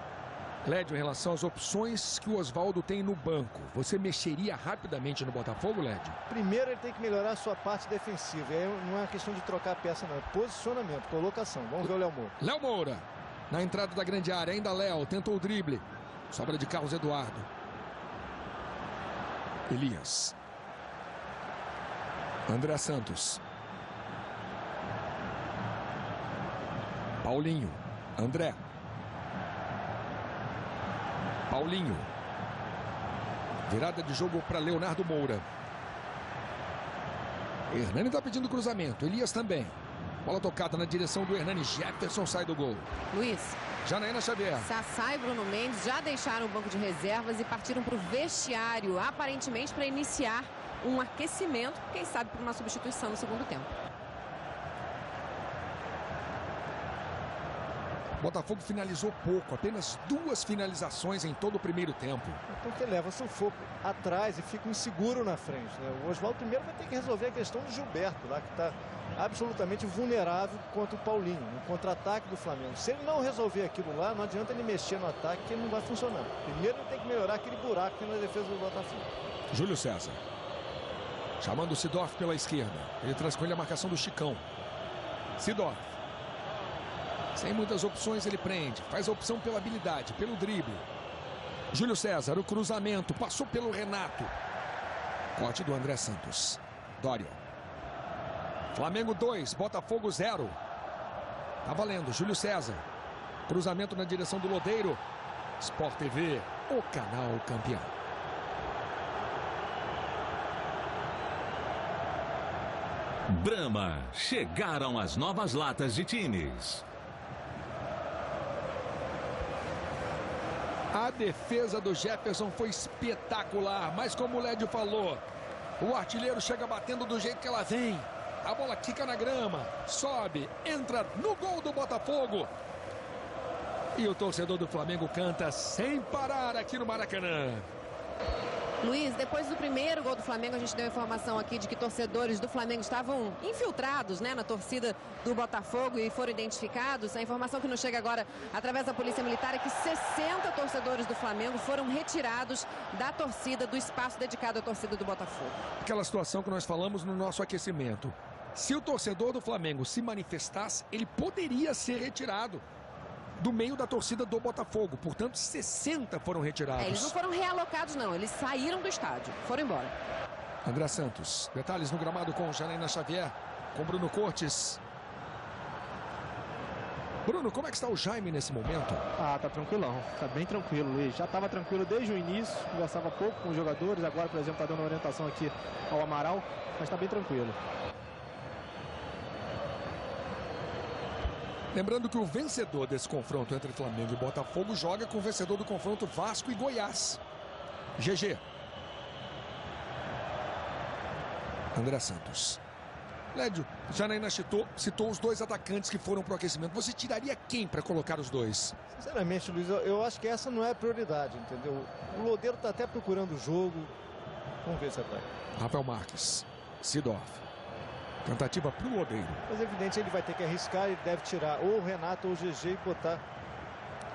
Lédio, em relação às opções que o Oswaldo tem no banco, você mexeria rapidamente no Botafogo, Lédio? Primeiro ele tem que melhorar a sua parte defensiva. E aí não é uma questão de trocar a peça, não. É posicionamento, colocação. Vamos ver o Léo Moura. Léo Moura, na entrada da grande área. Ainda Léo, tentou o drible. Sobra de Carlos Eduardo. Elias. André Santos. Paulinho. André. Paulinho. Virada de jogo para Leonardo Moura. Hernani está pedindo cruzamento. Elias também. Bola tocada na direção do Hernani. Jefferson sai do gol. Luiz. Janaína Xavier. Sassá e Bruno Mendes já deixaram o banco de reservas e partiram para o vestiário, aparentemente para iniciar um aquecimento, quem sabe para uma substituição no segundo tempo. Botafogo finalizou pouco, apenas 2 finalizações em todo o primeiro tempo. Então que leva sufoco atrás e fica inseguro na frente, né? O Oswaldo primeiro vai ter que resolver a questão do Gilberto, lá que está absolutamente vulnerável contra o Paulinho, no contra-ataque do Flamengo. Se ele não resolver aquilo lá, não adianta ele mexer no ataque, que ele não vai funcionar. Primeiro ele tem que melhorar aquele buraco que tem na defesa do Botafogo. Júlio César. Chamando o Sidorf pela esquerda. Ele traz com ele a marcação do Chicão. Sidorf. Sem muitas opções ele prende. Faz a opção pela habilidade, pelo drible. Júlio César, o cruzamento. Passou pelo Renato. Corte do André Santos. Dório. Flamengo 2, Botafogo 0. Tá valendo, Júlio César. Cruzamento na direção do Lodeiro. Sport TV, o canal campeão. Brahma, chegaram as novas latas de times. A defesa do Jefferson foi espetacular, mas como o Lédio falou, o artilheiro chega batendo do jeito que ela vem. A bola quica na grama, sobe, entra no gol do Botafogo. E o torcedor do Flamengo canta sem parar aqui no Maracanã. Luiz, depois do primeiro gol do Flamengo, a gente deu informação aqui de que torcedores do Flamengo estavam infiltrados, né, na torcida do Botafogo e foram identificados. A informação que nos chega agora através da Polícia Militar é que 60 torcedores do Flamengo foram retirados da torcida, do espaço dedicado à torcida do Botafogo. Aquela situação que nós falamos no nosso aquecimento. Se o torcedor do Flamengo se manifestasse, ele poderia ser retirado do meio da torcida do Botafogo. Portanto, 60 foram retirados. Eles não foram realocados, não. Eles saíram do estádio. Foram embora. André Santos. Detalhes no gramado com Janaína Xavier. Com Bruno Cortes. Bruno, como é que está o Jaime nesse momento? Ah, tá tranquilão. Tá bem tranquilo, Luiz. Já estava tranquilo desde o início. Conversava pouco com os jogadores. Agora, por exemplo, tá dando orientação aqui ao Amaral. Mas tá bem tranquilo. Lembrando que o vencedor desse confronto entre Flamengo e Botafogo joga com o vencedor do confronto Vasco e Goiás. GG. André Santos. Lédio, Janaína citou os dois atacantes que foram para o aquecimento. Você tiraria quem para colocar os dois? Sinceramente, Luiz, eu acho que essa não é a prioridade, entendeu? O Lodeiro está até procurando o jogo. Vamos ver se vai. Rafael Marques. Sidorf. Tentativa para o Lodeiro. Mas é evidente, ele vai ter que arriscar, ele deve tirar ou o Renato ou o GG e botar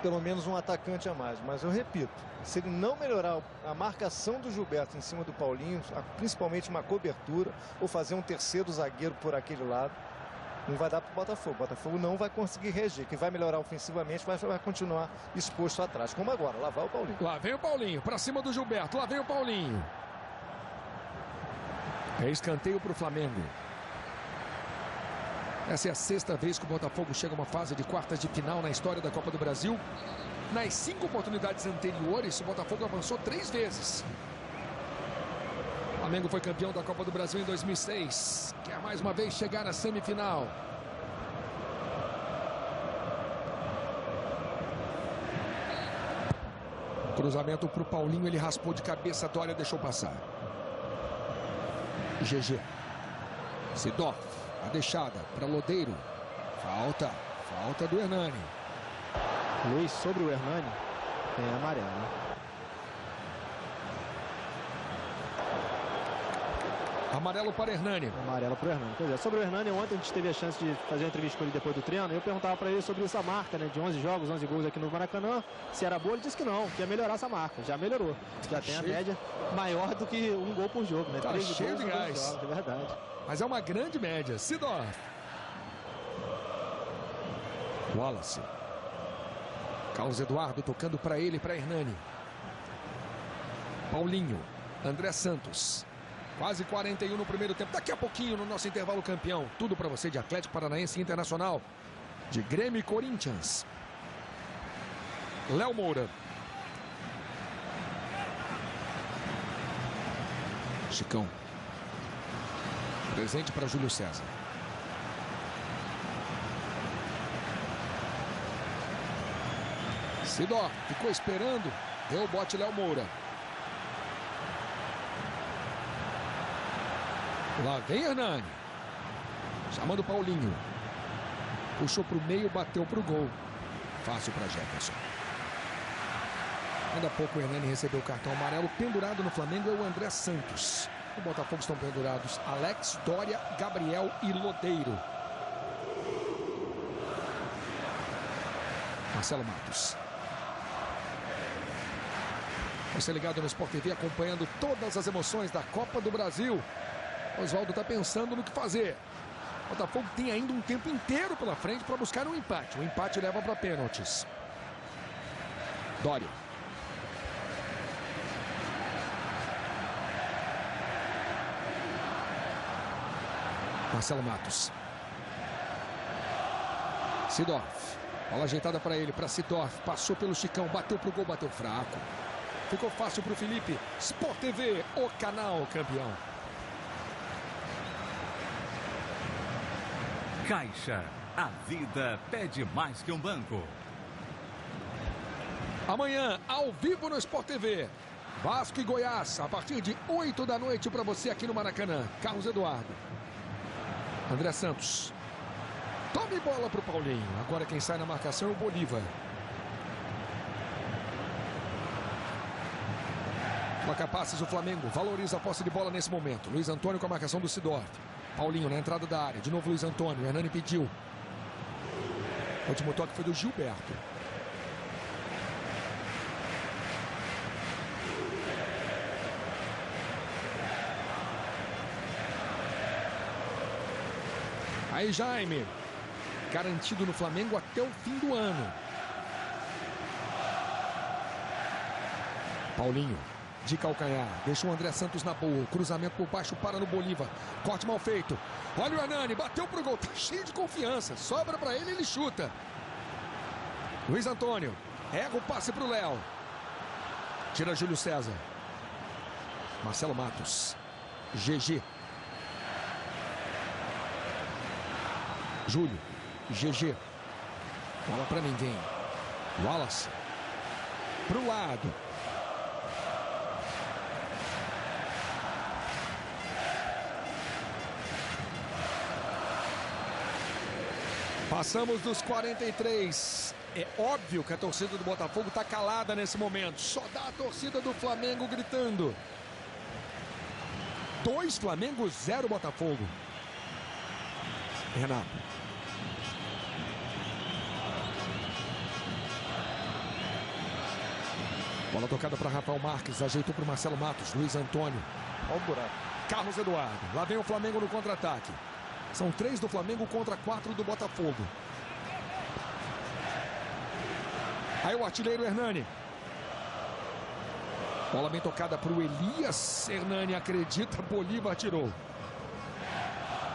pelo menos um atacante a mais. Mas eu repito, se ele não melhorar a marcação do Gilberto em cima do Paulinho, principalmente uma cobertura, ou fazer um terceiro zagueiro por aquele lado, não vai dar para o Botafogo. O Botafogo não vai conseguir reger. Quem vai melhorar ofensivamente vai continuar exposto atrás. Como agora, lá vai o Paulinho. Lá vem o Paulinho, para cima do Gilberto. Lá vem o Paulinho. É escanteio para o Flamengo. Essa é a sexta vez que o Botafogo chega a uma fase de quartas de final na história da Copa do Brasil. Nas 5 oportunidades anteriores, o Botafogo avançou 3 vezes. O Flamengo foi campeão da Copa do Brasil em 2006. Quer mais uma vez chegar à semifinal. Cruzamento para o Paulinho, ele raspou de cabeça, Dória deixou passar. GG. Sidorf. A deixada para Lodeiro. Falta do Hernani. Luiz, sobre o Hernani, tem amarelo, né? Amarelo para Hernani. Amarelo para o Hernani. Pois é, sobre o Hernani, ontem a gente teve a chance de fazer uma entrevista com ele depois do treino. Eu perguntava para ele sobre essa marca, né, de 11 jogos, 11 gols aqui no Maracanã. Se era boa, ele disse que não, que ia melhorar essa marca. Já melhorou. Já tem a média maior do que um gol por jogo, né? Tá 3 cheio gols de gás. jogos, é verdade. Mas é uma grande média. Sidorf. Wallace. Carlos Eduardo tocando para ele, para Hernani. Paulinho. André Santos. Quase 41 no primeiro tempo. Daqui a pouquinho no nosso intervalo campeão. Tudo para você de Atlético Paranaense Internacional. De Grêmio e Corinthians. Léo Moura. Chicão. Presente para Júlio César. Sidorf ficou esperando. Deu o bote Léo Moura. Lá vem Hernani. Chamando Paulinho. Puxou para o meio, bateu para o gol. Fácil para Jefferson. Ainda há pouco o Hernani recebeu o cartão amarelo. Pendurado no Flamengo é o André Santos. No Botafogo estão pendurados Alex, Dória, Gabriel e Lodeiro. Marcelo Matos. Você ligado no Sport TV acompanhando todas as emoções da Copa do Brasil. Oswaldo está pensando no que fazer. O Botafogo tem ainda um tempo inteiro pela frente para buscar um empate. O empate leva para pênaltis. Dória. Marcelo Matos. Sidorf. Bola ajeitada para ele, para Sidorf. Passou pelo Chicão, bateu pro gol, bateu fraco. Ficou fácil para o Felipe. Sport TV, o canal campeão. Caixa, a vida pede mais que um banco. Amanhã, ao vivo no Sport TV. Vasco e Goiás, a partir de 8 da noite para você aqui no Maracanã. Carlos Eduardo. André Santos. Tome bola para o Paulinho. Agora quem sai na marcação é o Bolívar. Toca passes o Flamengo. Valoriza a posse de bola nesse momento. Luiz Antônio com a marcação do Sidorf. Paulinho na entrada da área. De novo Luiz Antônio. Hernani pediu. O último toque foi do Gilberto. Aí Jaime. Garantido no Flamengo até o fim do ano. Paulinho. De calcanhar, deixa o André Santos na boa, cruzamento por baixo, para no Bolívar, corte mal feito, olha o Hernani, bateu pro gol, tá cheio de confiança, sobra pra ele, ele chuta. Luiz Antônio, erra o passe pro Léo, tira Júlio César, Marcelo Matos, GG, Júlio, GG, bola pra ninguém, Wallace, pro lado. Passamos dos 43. É óbvio que a torcida do Botafogo está calada nesse momento. Só dá a torcida do Flamengo gritando. 2 Flamengo, 0 Botafogo. Renato. Bola tocada para Rafael Marques. Ajeitou para o Marcelo Matos. Luiz Antônio. Olha o buraco. Carlos Eduardo. Lá vem o Flamengo no contra-ataque. São 3 do Flamengo contra 4 do Botafogo. Aí o artilheiro Hernani. Bola bem tocada para o Elias. Hernani acredita, Bolívar tirou.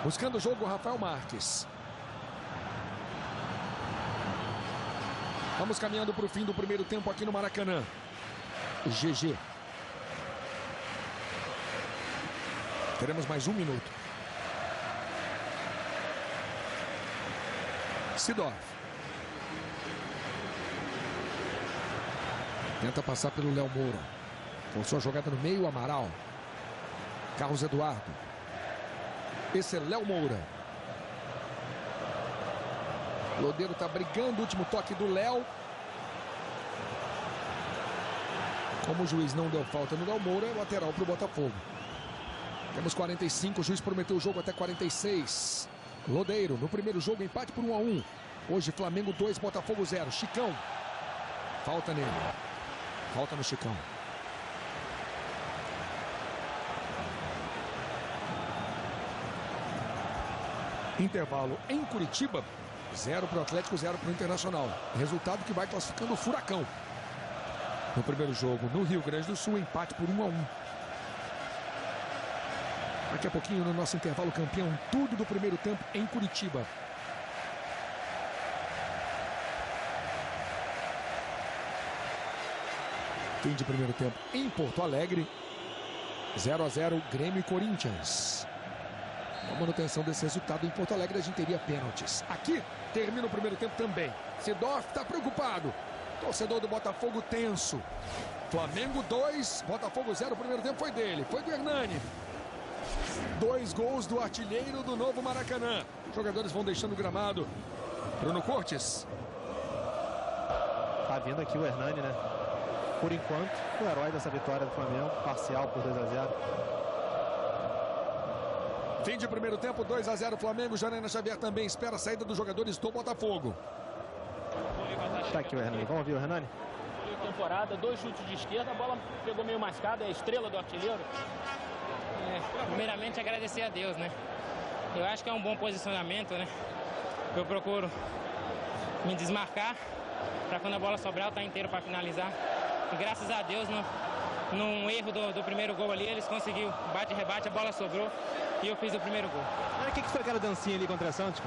Buscando o jogo, Rafael Marques. Vamos caminhando para o fim do primeiro tempo aqui no Maracanã. GG. Teremos mais 1 minuto. Sidorf. Tenta passar pelo Léo Moura. Forçou a jogada no meio, Amaral. Carlos Eduardo. Esse é Léo Moura. Lodeiro está brigando. Último toque do Léo. Como o juiz não deu falta no Léo Moura, é lateral para o Botafogo. Temos 45. O juiz prometeu o jogo até 46. Lodeiro, no primeiro jogo, empate por 1-1. Hoje, Flamengo 2, Botafogo 0. Chicão. Falta nele. Falta no Chicão. Intervalo em Curitiba. 0 para o Atlético, 0 para o Internacional. Resultado que vai classificando o Furacão. No primeiro jogo, no Rio Grande do Sul, empate por 1-1. Daqui a pouquinho, no nosso intervalo campeão, tudo do primeiro tempo em Curitiba. Fim de primeiro tempo em Porto Alegre. 0-0, Grêmio e Corinthians. Com a manutenção desse resultado em Porto Alegre, a gente teria pênaltis. Aqui, termina o primeiro tempo também. Sidorf está preocupado. Torcedor do Botafogo tenso. Flamengo 2, Botafogo 0. O primeiro tempo foi dele, foi do Hernani. 2 gols do artilheiro do novo Maracanã. Os jogadores vão deixando o gramado. Bruno Cortes. Tá vindo aqui o Hernani, né? Por enquanto, o herói dessa vitória do Flamengo. Parcial por 2-0. Fim de primeiro tempo, 2-0 Flamengo. Janaína Xavier também espera a saída dos jogadores do Botafogo. Tá aqui o Hernani. Vamos ouvir o Hernani? Temporada, 2 chutes de esquerda, a bola pegou meio mascada, é a estrela do artilheiro. Primeiramente agradecer a Deus, né? Eu acho que é um bom posicionamento, né? Eu procuro me desmarcar para quando a bola sobrar eu estar inteiro para finalizar. E graças a Deus, num erro do primeiro gol ali, eles conseguiram bate e rebate, a bola sobrou e eu fiz o primeiro gol. Olha o que foi aquela dancinha ali contra a Santos?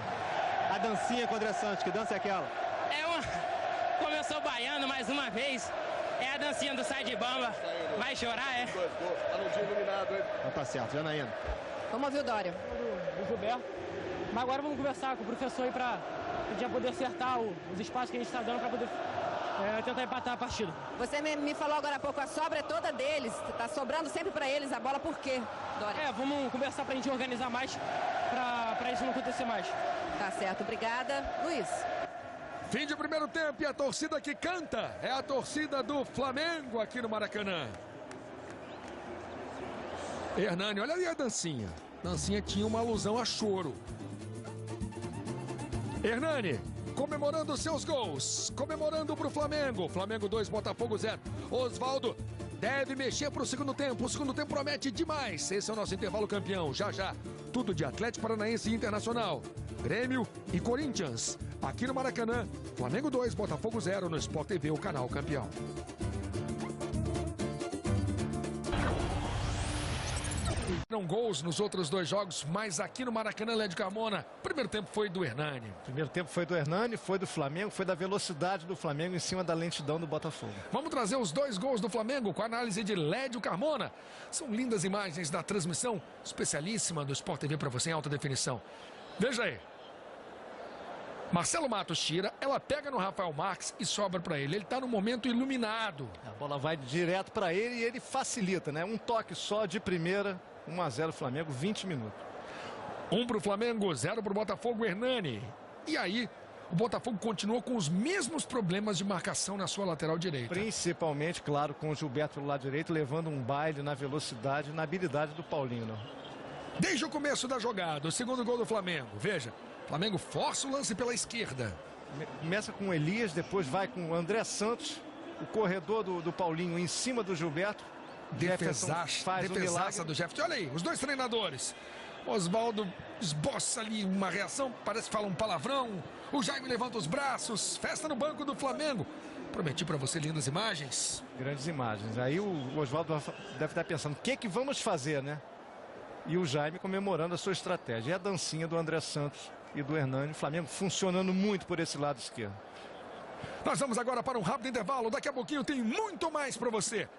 A dancinha contra a Santos, que dança é aquela? Como eu sou baiano, mais uma vez, é a dancinha do Sai de Bamba. Vai chorar, é? Então tá certo, Janaína. Vamos ouvir o Dória. Do Gilberto. Mas agora vamos conversar com o professor aí para a gente já poder acertar os espaços que a gente está dando para poder tentar empatar a partida. Você me falou agora há pouco, a sobra é toda deles. Tá sobrando sempre para eles a bola, por quê, Dória? Vamos conversar para a gente organizar mais, para isso não acontecer mais. Tá certo, obrigada. Luiz. Fim de primeiro tempo e a torcida que canta é a torcida do Flamengo aqui no Maracanã. Hernani, olha ali a dancinha. Dancinha tinha uma alusão a choro. Hernani, comemorando seus gols. Comemorando para o Flamengo. Flamengo 2, Botafogo 0. Osvaldo deve mexer para o segundo tempo. O segundo tempo promete demais. Esse é o nosso intervalo campeão. Já já, tudo de Atlético Paranaense e Internacional. Grêmio e Corinthians. Aqui no Maracanã, Flamengo 2, Botafogo 0 no Sport TV, o canal campeão. Não gols nos outros 2 jogos, mas aqui no Maracanã, Lédio Carmona, o primeiro tempo foi do Hernani. O primeiro tempo foi do Hernani, foi do Flamengo, foi da velocidade do Flamengo em cima da lentidão do Botafogo. Vamos trazer os 2 gols do Flamengo com a análise de Lédio Carmona. São lindas imagens da transmissão especialíssima do Sport TV para você em alta definição. Veja aí. Marcelo Matos tira, ela pega no Rafael Marques e sobra para ele. Ele está no momento iluminado. A bola vai direto para ele e ele facilita, né? Um toque só de primeira, 1-0 Flamengo, 20 minutos. 1 para o Flamengo, 0 para o Botafogo, Hernani. E aí, o Botafogo continuou com os mesmos problemas de marcação na sua lateral direita. Principalmente, claro, com o Gilberto pelo lado direito, levando um baile na velocidade e na habilidade do Paulinho, né? Desde o começo da jogada, o segundo gol do Flamengo. Veja. Flamengo força o lance pela esquerda. Começa com o Elias, depois vai com o André Santos. O corredor do Paulinho em cima do Gilberto. Defesaça do Jefferson. Olha aí, os 2 treinadores. Osvaldo esboça ali uma reação, parece que fala um palavrão. O Jaime levanta os braços, festa no banco do Flamengo. Prometi para você lindas imagens. Grandes imagens. Aí o Osvaldo deve estar pensando, o que vamos fazer, né? E o Jaime comemorando a sua estratégia. E a dancinha do André Santos e do Hernani. O Flamengo funcionando muito por esse lado esquerdo. Nós vamos agora para um rápido intervalo. Daqui a pouquinho tem muito mais para você.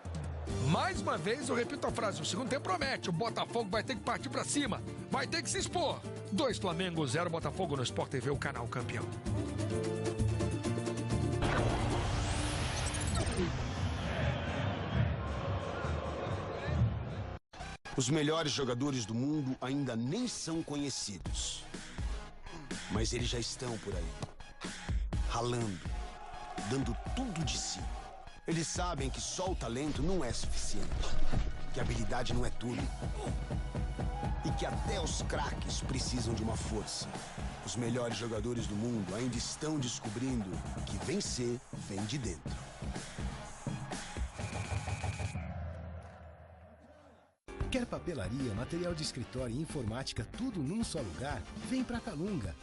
Mais uma vez eu repito a frase. O segundo tempo promete. O Botafogo vai ter que partir para cima. Vai ter que se expor. 2 Flamengo, 0 Botafogo no Sport TV, o canal campeão. Os melhores jogadores do mundo ainda nem são conhecidos. Mas eles já estão por aí, ralando, dando tudo de si. Eles sabem que só o talento não é suficiente, que a habilidade não é tudo. E que até os craques precisam de uma força. Os melhores jogadores do mundo ainda estão descobrindo que vencer vem de dentro. Quer papelaria, material de escritório e informática, tudo num só lugar? Vem pra Calunga.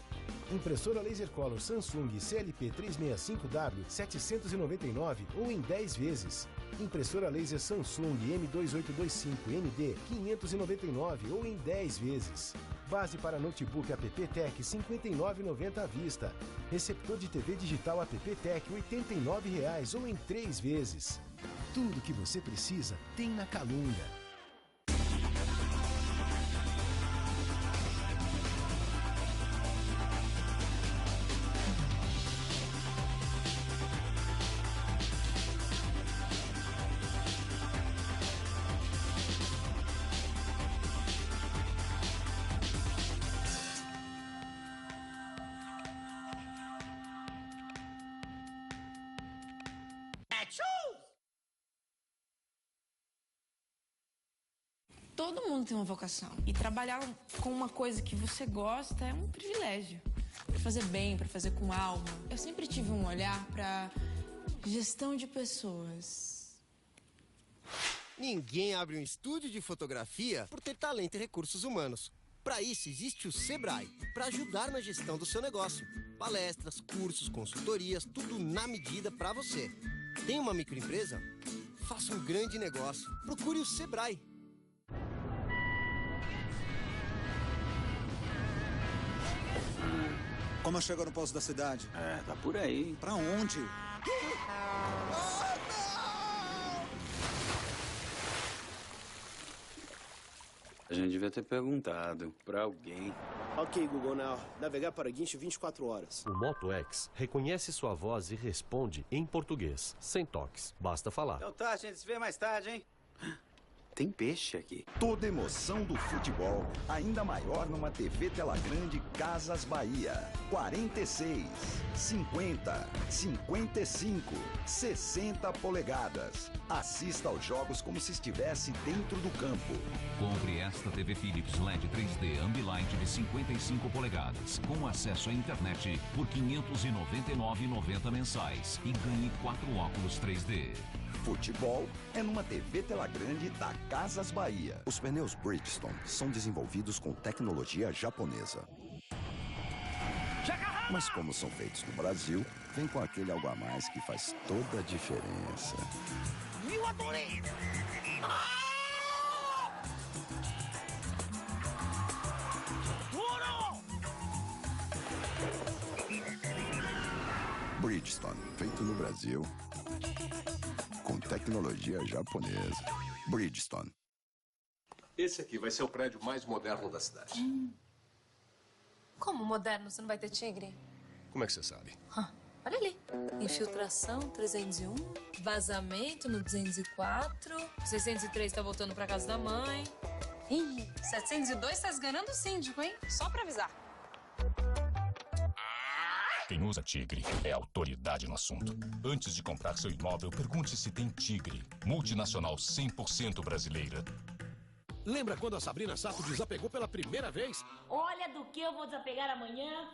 Impressora Laser Color Samsung CLP 365W 799 ou em 10 vezes. Impressora Laser Samsung M2825ND 599 ou em 10 vezes. Base para notebook AppTech 59,90 à vista. Receptor de TV digital AppTech R$ 89,00 ou em 3 vezes. Tudo que você precisa tem na Calunga. todo mundo tem uma vocação. E trabalhar com uma coisa que você gosta é um privilégio. Pra fazer bem, pra fazer com alma. Eu sempre tive um olhar pra gestão de pessoas. Ninguém abre um estúdio de fotografia por ter talento e recursos humanos. Para isso existe o Sebrae, para ajudar na gestão do seu negócio. Palestras, cursos, consultorias, tudo na medida para você. Tem uma microempresa? Faça um grande negócio. Procure o Sebrae. Como chegou no posto da cidade? Tá por aí. Pra onde? A gente devia ter perguntado pra alguém. Ok, Google Now. Navegar para Guincho 24 horas. O Moto X reconhece sua voz e responde em português, sem toques. Basta falar. Então tá, a gente se vê mais tarde, hein? Tem peixe aqui. Toda emoção do futebol, ainda maior numa TV tela grande Casas Bahia. 46, 50, 55, 60 polegadas. Assista aos jogos como se estivesse dentro do campo. Compre esta TV Philips LED 3D Ambilight de 55 polegadas, com acesso à internet por R$ 599,90 mensais e ganhe 4 óculos 3D. Futebol é numa TV tela grande da Casas Bahia. Os pneus Bridgestone são desenvolvidos com tecnologia japonesa. Mas como são feitos no Brasil, vem com aquele algo a mais que faz toda a diferença. Eu adorei! Bridgestone, feito no Brasil, com tecnologia japonesa. Bridgestone. Esse aqui vai ser o prédio mais moderno da cidade. Como moderno? Você não vai ter tigre? Como é que você sabe? Olha ali. Infiltração 301, vazamento no 204, 603 tá voltando pra casa da mãe. Ih, 702 tá esganando o síndico, hein? Só pra avisar. Quem usa Tigre é autoridade no assunto. Antes de comprar seu imóvel, pergunte se tem Tigre. Multinacional 100% brasileira. Lembra quando a Sabrina Sato desapegou pela primeira vez? Olha do que eu vou desapegar amanhã.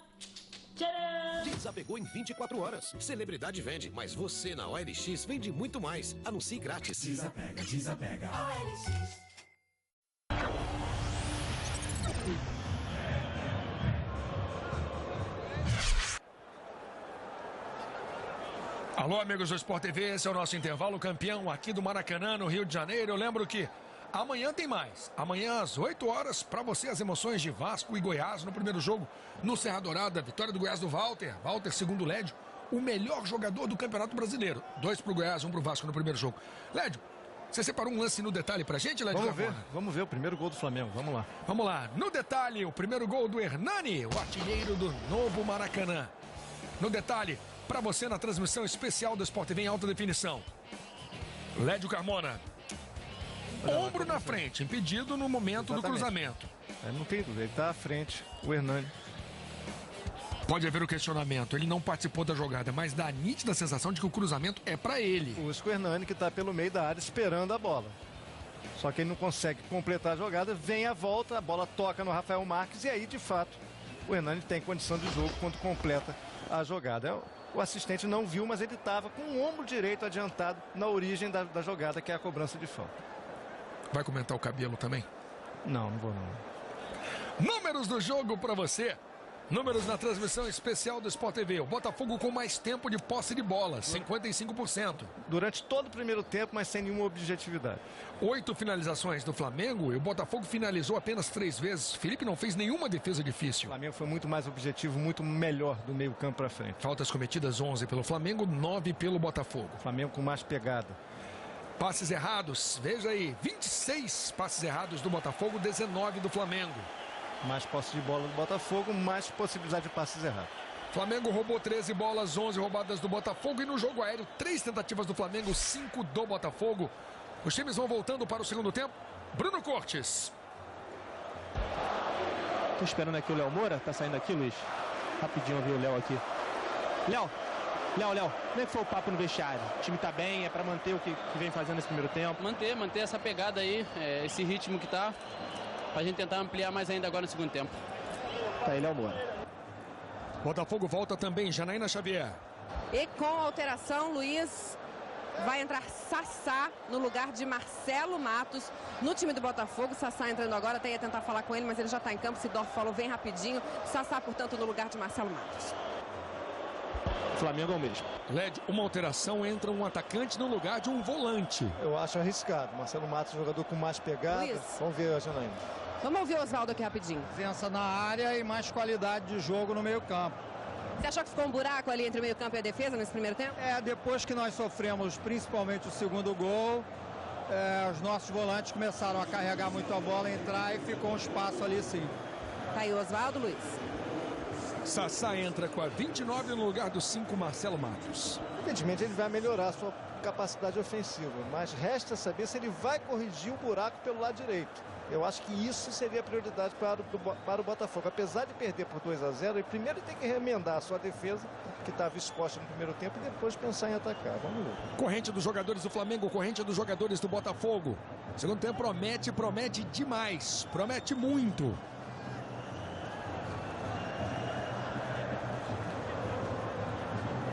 Tcharam! Desapegou em 24 horas. Celebridade vende, mas você na OLX vende muito mais. Anuncie grátis. Desapega, desapega. OLX. Alô, amigos do Sport TV, esse é o nosso intervalo campeão aqui do Maracanã, no Rio de Janeiro. Eu lembro que amanhã tem mais. Amanhã às 8 horas, para você as emoções de Vasco e Goiás no primeiro jogo no Serra Dourada. Vitória do Goiás do Walter. Walter, segundo o Lédio, o melhor jogador do Campeonato Brasileiro. 2 pro Goiás, 1 pro Vasco no primeiro jogo. Lédio, você separou um lance no detalhe pra gente, Lédio? Vamos ver o primeiro gol do Flamengo, vamos lá. Vamos lá, no detalhe, o primeiro gol do Hernani, o artilheiro do novo Maracanã. No detalhe, para você na transmissão especial do Sport TV em alta definição. Lédio Carmona. Ombro na frente, impedido no momento do cruzamento. Não tem dúvida, ele está à frente, o Hernani. Pode haver o questionamento, ele não participou da jogada, mas dá a nítida sensação de que o cruzamento é para ele. O Hernani que está pelo meio da área esperando a bola. Só que ele não consegue completar a jogada, vem a volta, a bola toca no Rafael Marques e aí, de fato, o Hernani tem condição de jogo quando completa a jogada. O assistente não viu, mas ele estava com o ombro direito adiantado na origem da jogada, que é a cobrança de falta. Vai comentar o cabelo também? Não vou não. Números do jogo para você. Números na transmissão especial do Sport TV. O Botafogo com mais tempo de posse de bola, 55%. Durante todo o primeiro tempo, mas sem nenhuma objetividade. 8 finalizações do Flamengo e o Botafogo finalizou apenas 3 vezes. Felipe não fez nenhuma defesa difícil. O Flamengo foi muito mais objetivo, muito melhor do meio campo para frente. Faltas cometidas 11 pelo Flamengo, 9 pelo Botafogo. O Flamengo com mais pegada. Passes errados, veja aí, 26 passes errados do Botafogo, 19 do Flamengo. Mais posse de bola do Botafogo, mais possibilidade de passes errados. Flamengo roubou 13 bolas, 11 roubadas do Botafogo. E no jogo aéreo, 3 tentativas do Flamengo, 5 do Botafogo. Os times vão voltando para o segundo tempo. Bruno Cortes. Tô esperando aqui o Léo Moura. Tá saindo aqui, Luiz? Rapidinho eu vi o Léo aqui. Léo, Léo, como é que foi o papo no vestiário? O time tá bem, é pra manter o que vem fazendo nesse primeiro tempo? Manter essa pegada aí, esse ritmo que tá, pra gente tentar ampliar mais ainda agora no segundo tempo. Tá aí, Léo Moura. Botafogo volta também, Janaína Xavier. E com alteração, Luiz, vai entrar Sassá no lugar de Marcelo Matos no time do Botafogo. Sassá entrando agora, até ia tentar falar com ele, mas ele já está em campo. Sidorf falou, vem rapidinho. Sassá, portanto, no lugar de Marcelo Matos. Flamengo é o mesmo. Led, uma alteração, entra um atacante no lugar de um volante. Eu acho arriscado. Marcelo Matos, jogador com mais pegada. Luiz. Vamos ver, Janaína. Vamos ouvir o Oswaldo aqui rapidinho. Presença na área e mais qualidade de jogo no meio campo. Você achou que ficou um buraco ali entre o meio campo e a defesa nesse primeiro tempo? Depois que nós sofremos principalmente o segundo gol, os nossos volantes começaram a carregar muito a bola, entrar e ficou um espaço ali sim. Tá aí o Oswaldo, Luiz. Sassá entra com a 29 no lugar do 5, Marcelo Matos. Evidentemente ele vai melhorar a sua capacidade ofensiva, mas resta saber se ele vai corrigir o buraco pelo lado direito. Eu acho que isso seria a prioridade para o Botafogo. Apesar de perder por 2-0, ele primeiro tem que remendar a sua defesa, que estava exposta no primeiro tempo, e depois pensar em atacar. Vamos ver. Corrente dos jogadores do Flamengo, corrente dos jogadores do Botafogo. Segundo tempo promete demais, promete muito.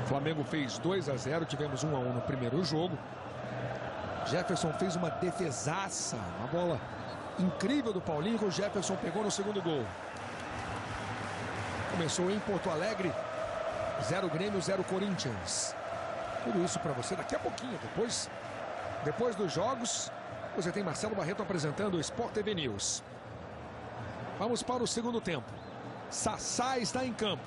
O Flamengo fez 2-0, tivemos 1-1 no primeiro jogo. Jefferson fez uma defesaça, uma bola incrível do Paulinho, que o Jefferson pegou no segundo gol. Começou em Porto Alegre, 0 Grêmio, 0 Corinthians. Tudo isso para você daqui a pouquinho. Depois dos jogos, você tem Marcelo Barreto apresentando o Sport TV News. Vamos para o segundo tempo. Sassá está em campo.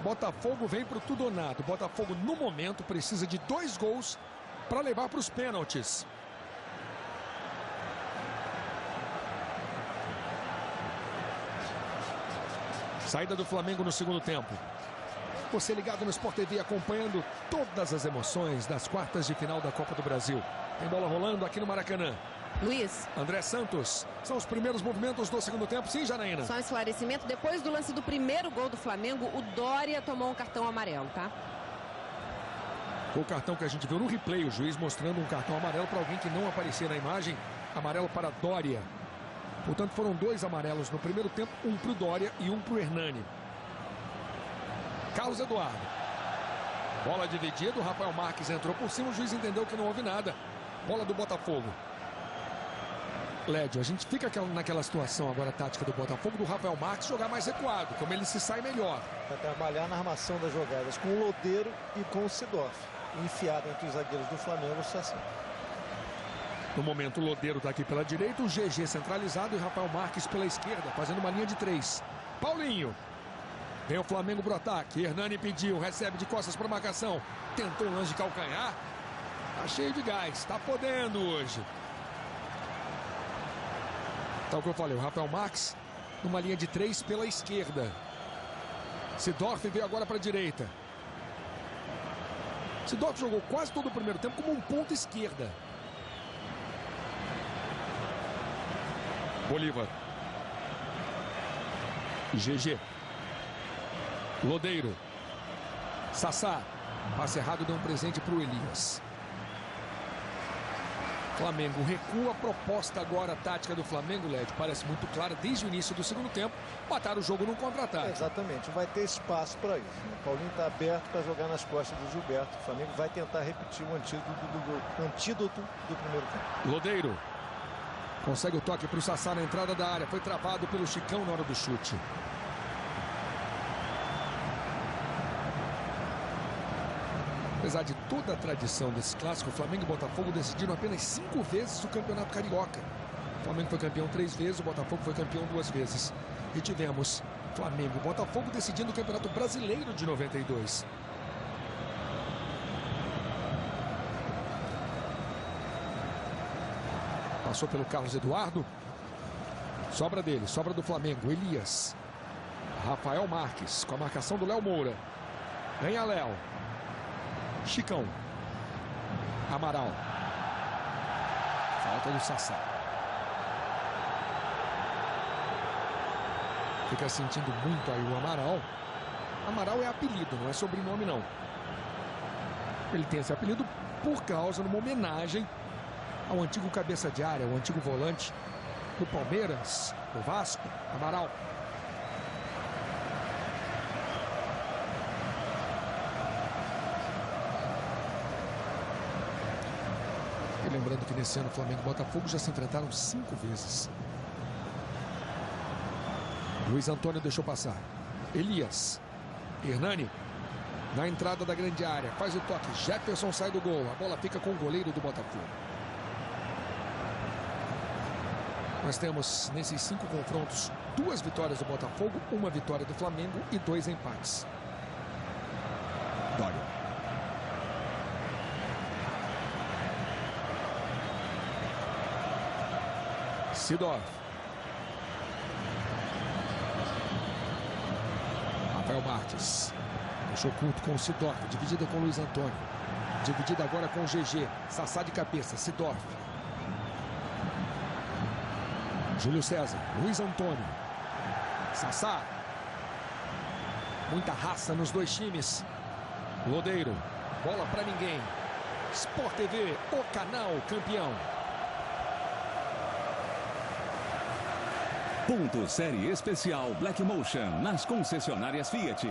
Botafogo vem para o tudo ou nada. Botafogo, no momento, precisa de 2 gols para levar para os pênaltis. Saída do Flamengo no segundo tempo. Você ligado no Sport TV acompanhando todas as emoções das quartas de final da Copa do Brasil. Tem bola rolando aqui no Maracanã. Luiz. André Santos. São os primeiros movimentos do segundo tempo. Sim, Janaína. Só um esclarecimento. Depois do lance do primeiro gol do Flamengo, o Dória tomou um cartão amarelo, tá? O cartão que a gente viu no replay, o juiz mostrando um cartão amarelo para alguém que não aparecia na imagem. Amarelo para Dória. Portanto, foram 2 amarelos no primeiro tempo, um para o Dória e um para o Hernani. Carlos Eduardo. Bola dividida, o Rafael Marques entrou por cima, o juiz entendeu que não houve nada. Bola do Botafogo. Lédio, a gente fica naquela situação agora tática do Botafogo, do Rafael Marques jogar mais recuado, como ele se sai melhor. Para trabalhar na armação das jogadas com o Lodeiro e com o Sidorf. Enfiado entre os zagueiros do Flamengo, o Sassá. No momento, o Lodeiro está aqui pela direita, o GG centralizado e Rafael Marques pela esquerda, fazendo uma linha de 3. Paulinho. Vem o Flamengo pro ataque. Hernani pediu, recebe de costas para marcação. Tentou um lance de calcanhar. Tá cheio de gás, tá podendo hoje. Então, o que eu falei, o Rafael Marques numa linha de 3 pela esquerda. Sidorf veio agora para a direita. Sidorf jogou quase todo o primeiro tempo como um ponta esquerda. Bolívar. GG. Lodeiro. Sassá. Passe errado, deu um presente para o Elias. Flamengo recua. A proposta agora, a tática do Flamengo, Led, parece muito clara desde o início do segundo tempo. Matar o jogo no contra-ataque. Exatamente, vai ter espaço para isso. O Paulinho está aberto para jogar nas costas do Gilberto. O Flamengo vai tentar repetir o antídoto do primeiro tempo. Lodeiro. Consegue o toque para o Sassá na entrada da área. Foi travado pelo Chicão na hora do chute. Apesar de toda a tradição desse clássico, o Flamengo e o Botafogo decidiram apenas 5 vezes o Campeonato Carioca. O Flamengo foi campeão 3 vezes, o Botafogo foi campeão 2 vezes. E tivemos Flamengo e Botafogo decidindo o Campeonato Brasileiro de 92. Passou pelo Carlos Eduardo. Sobra dele, sobra do Flamengo. Elias. Rafael Marques com a marcação do Léo Moura. Ganha Léo. Chicão. Amaral. Falta do Sassá. Fica sentindo muito aí o Amaral. Amaral é apelido, não é sobrenome não. Ele tem esse apelido por causa de uma homenagem ao antigo cabeça de área, o antigo volante do Palmeiras, do Vasco, Amaral. E lembrando que nesse ano Flamengo e Botafogo já se enfrentaram 5 vezes. Luiz Antônio deixou passar. Elias. Hernani. Na entrada da grande área. Faz o toque. Jefferson sai do gol. A bola fica com o goleiro do Botafogo. Nós temos, nesses 5 confrontos, 2 vitórias do Botafogo, 1 vitória do Flamengo e 2 empates. Dória. Sidorf. Rafael Marques. Deixou curto com o Sidorf. Dividida com o Luiz Antônio. Dividida agora com o GG. Sassá de cabeça. Sidorf. Júlio César. Luiz Antônio. Sassá. Muita raça nos 2 times. Lodeiro. Bola pra ninguém. Sport TV, o canal campeão. Ponto série especial Black Motion nas concessionárias Fiat.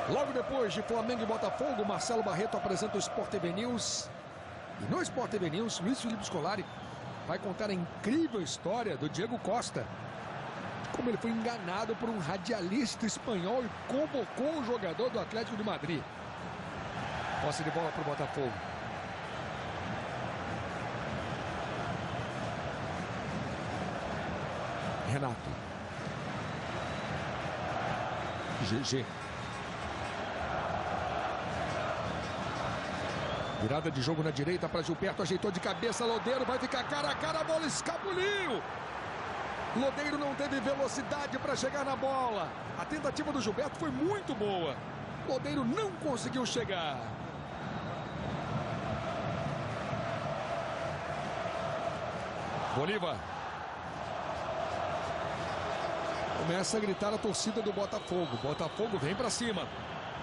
Logo depois de Flamengo e Botafogo, Marcelo Barreto apresenta o Sport TV News. E no Sport TV News, Luiz Felipe Scolari vai contar a incrível história do Diego Costa. Como ele foi enganado por um radialista espanhol e convocou o jogador do Atlético de Madrid. Posse de bola para o Botafogo. Renato. GG. Virada de jogo na direita para Gilberto. Ajeitou de cabeça. Lodeiro vai ficar cara a cara. A bola escapuliu. Lodeiro não teve velocidade para chegar na bola. A tentativa do Gilberto foi muito boa. Lodeiro não conseguiu chegar. Bolívar. Começa a gritar a torcida do Botafogo. Botafogo vem para cima.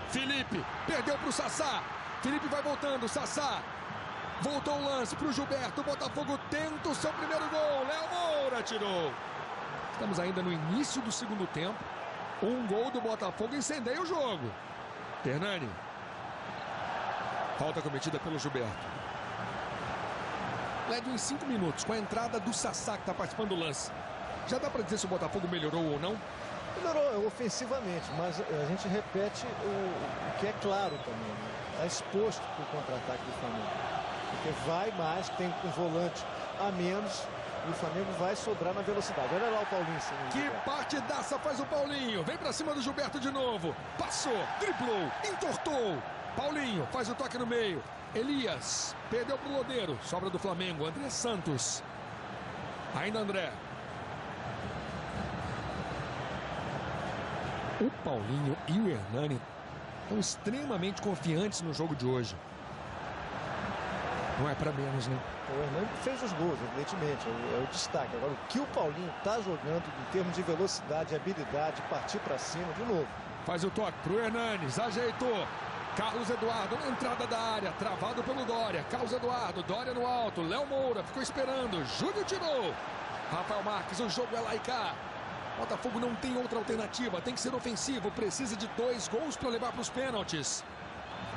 Felipe perdeu para o Sassá. Felipe vai voltando. Sassá. Voltou o lance para o Gilberto. O Botafogo tenta o seu primeiro gol. Léo Moura tirou. Estamos ainda no início do segundo tempo. Um gol do Botafogo incendeia o jogo. Hernani. Falta cometida pelo Gilberto. Lede em 5 minutos com a entrada do Sassá, que está participando do lance. Já dá para dizer se o Botafogo melhorou ou não? Melhorou ofensivamente, mas a gente repete o que é claro também. Está exposto para o contra-ataque do Flamengo. Porque vai mais, tem um volante a menos e o Flamengo vai sobrar na velocidade. Olha lá o Paulinho. Que partidaça faz o Paulinho. Vem para cima do Gilberto de novo. Passou, driblou, entortou. Paulinho faz o toque no meio. Elias perdeu para o Lodeiro. Sobra do Flamengo, André Santos. Ainda André. O Paulinho e o Hernani estão extremamente confiantes no jogo de hoje. Não é para menos, né? O Hernani fez os gols, evidentemente, é o destaque. Agora, o que o Paulinho está jogando em termos de velocidade, habilidade, partir para cima de novo. Faz o toque para o Hernanes, ajeitou. Carlos Eduardo na entrada da área, travado pelo Dória. Carlos Eduardo, Dória no alto. Léo Moura ficou esperando, Júlio tirou. Rafael Marques, o jogo é lá e cá. Botafogo não tem outra alternativa, tem que ser ofensivo, precisa de 2 gols para levar para os pênaltis.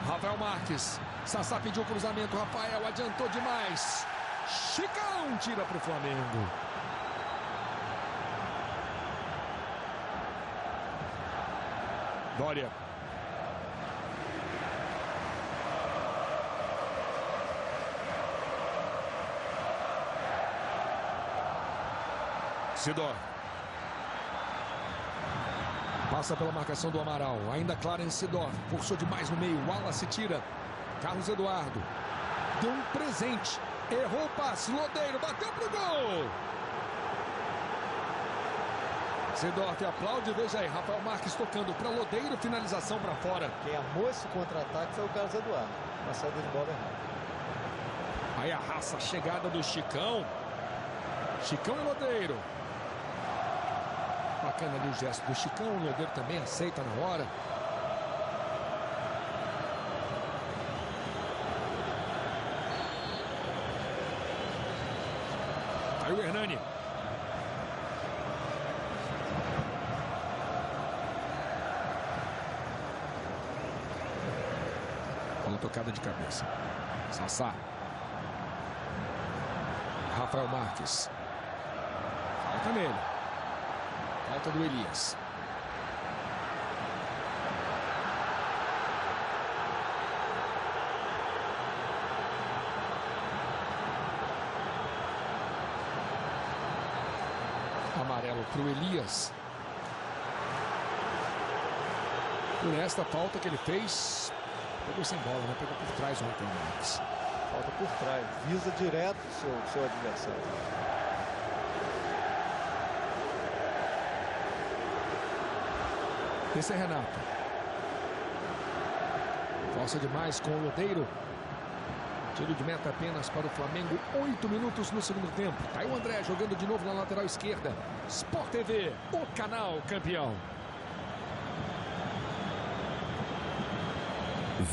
Rafael Marques, Sassá pediu o cruzamento, Rafael adiantou demais. Chicão tira para o Flamengo. Dória. Sidor. Passa pela marcação do Amaral. Ainda Clarence Sidor. Forçou demais no meio. Wallace tira. Carlos Eduardo. Deu um presente. Errou o passe. Lodeiro bateu pro gol. Sidor que aplaude. Veja aí. Rafael Marques tocando para Lodeiro. Finalização para fora. Quem amou esse contra-ataque foi o Carlos Eduardo. Uma saída de bola errada. Aí a raça, a chegada do Chicão. Chicão e Lodeiro. Bacana ali o gesto do Chicão. O Lodeiro também aceita na hora. Aí o Hernani. Bola tocada de cabeça. Sassá. Rafael Marques. Falta nele. Falta do Elias. Amarelo para o Elias. Por esta falta que ele fez, pegou sem bola, né? Pegou por trás o Rafael Marques. Falta por trás, visa direto o seu adversário. Esse é Renato. Força demais com o Lodeiro. Tiro de meta apenas para o Flamengo. 8 minutos no segundo tempo. Tá aí o André jogando de novo na lateral esquerda. Sport TV, o canal campeão.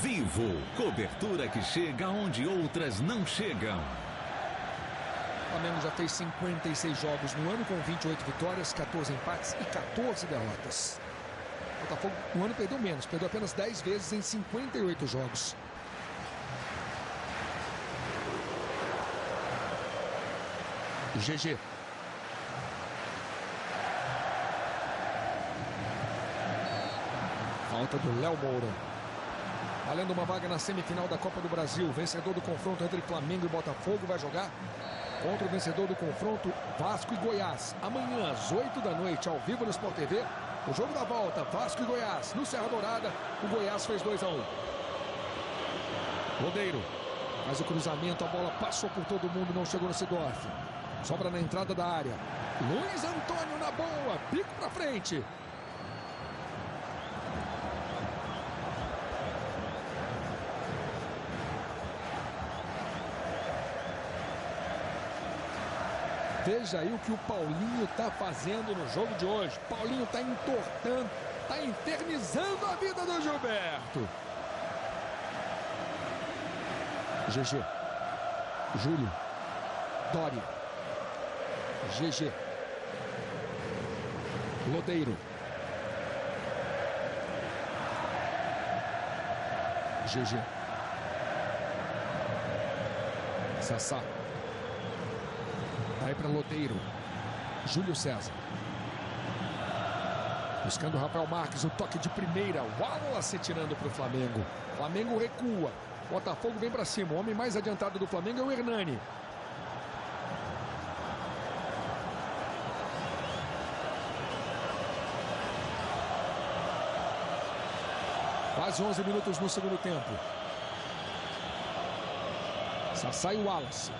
Vivo, cobertura que chega onde outras não chegam. O Flamengo já fez 56 jogos no ano, com 28 vitórias, 14 empates e 14 derrotas. O Botafogo no ano perdeu menos, perdeu apenas 10 vezes em 58 jogos. GG. Falta do Léo Moura. Valendo uma vaga na semifinal da Copa do Brasil. O vencedor do confronto entre Flamengo e Botafogo vai jogar contra o vencedor do confronto Vasco e Goiás. Amanhã, às 8 da noite, ao vivo no Sport TV. O jogo da volta, Vasco e Goiás. No Serra Dourada, o Goiás fez 2-1. Lodeiro faz o cruzamento, a bola passou por todo mundo, não chegou no Sidorf. Sobra na entrada da área. Luiz Antônio na boa, pico pra frente. Veja aí o que o Paulinho está fazendo no jogo de hoje. Paulinho está entortando, está infernizando a vida do Gilberto. GG. Júlio. Dória. GG. Lodeiro. GG. Sassá. Vai para Lodeiro. Júlio César. Buscando o Rafael Marques. O toque de primeira. Wallace tirando para o Flamengo. Flamengo recua. Botafogo vem para cima. O homem mais adiantado do Flamengo é o Hernani. Quase 11 minutos no segundo tempo. Sassá e Wallace.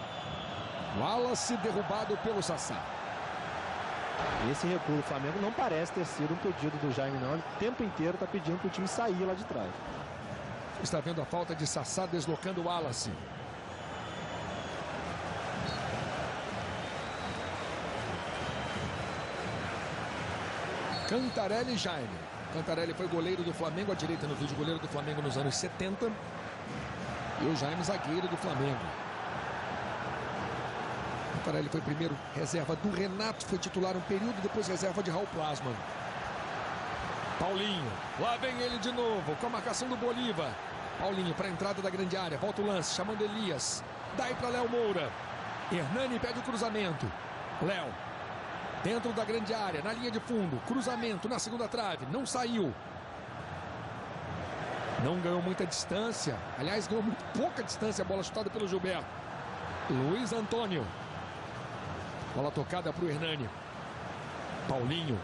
Wallace derrubado pelo Sassá. Esse recuo do Flamengo não parece ter sido um pedido do Jaime, não. Ele o tempo inteiro está pedindo para o time sair lá de trás. Está vendo a falta de Sassá deslocando o Wallace. Cantarelli e Jaime. Cantarelli foi goleiro do Flamengo à direita no vídeo, goleiro do Flamengo nos anos 70. E o Jaime zagueiro do Flamengo. Cantarelli foi primeiro reserva do Renato, foi titular um período, depois reserva de Raul Plasman. Paulinho, lá vem ele de novo, com a marcação do Bolívar. Paulinho para a entrada da grande área, volta o lance, chamando Elias. Daí para Léo Moura. Hernani pede o cruzamento. Léo, dentro da grande área, na linha de fundo, cruzamento na segunda trave, não saiu. Não ganhou muita distância, aliás, ganhou muito pouca distância, a bola chutada pelo Gilberto. Luiz Antônio. Bola tocada para o Hernani. Paulinho.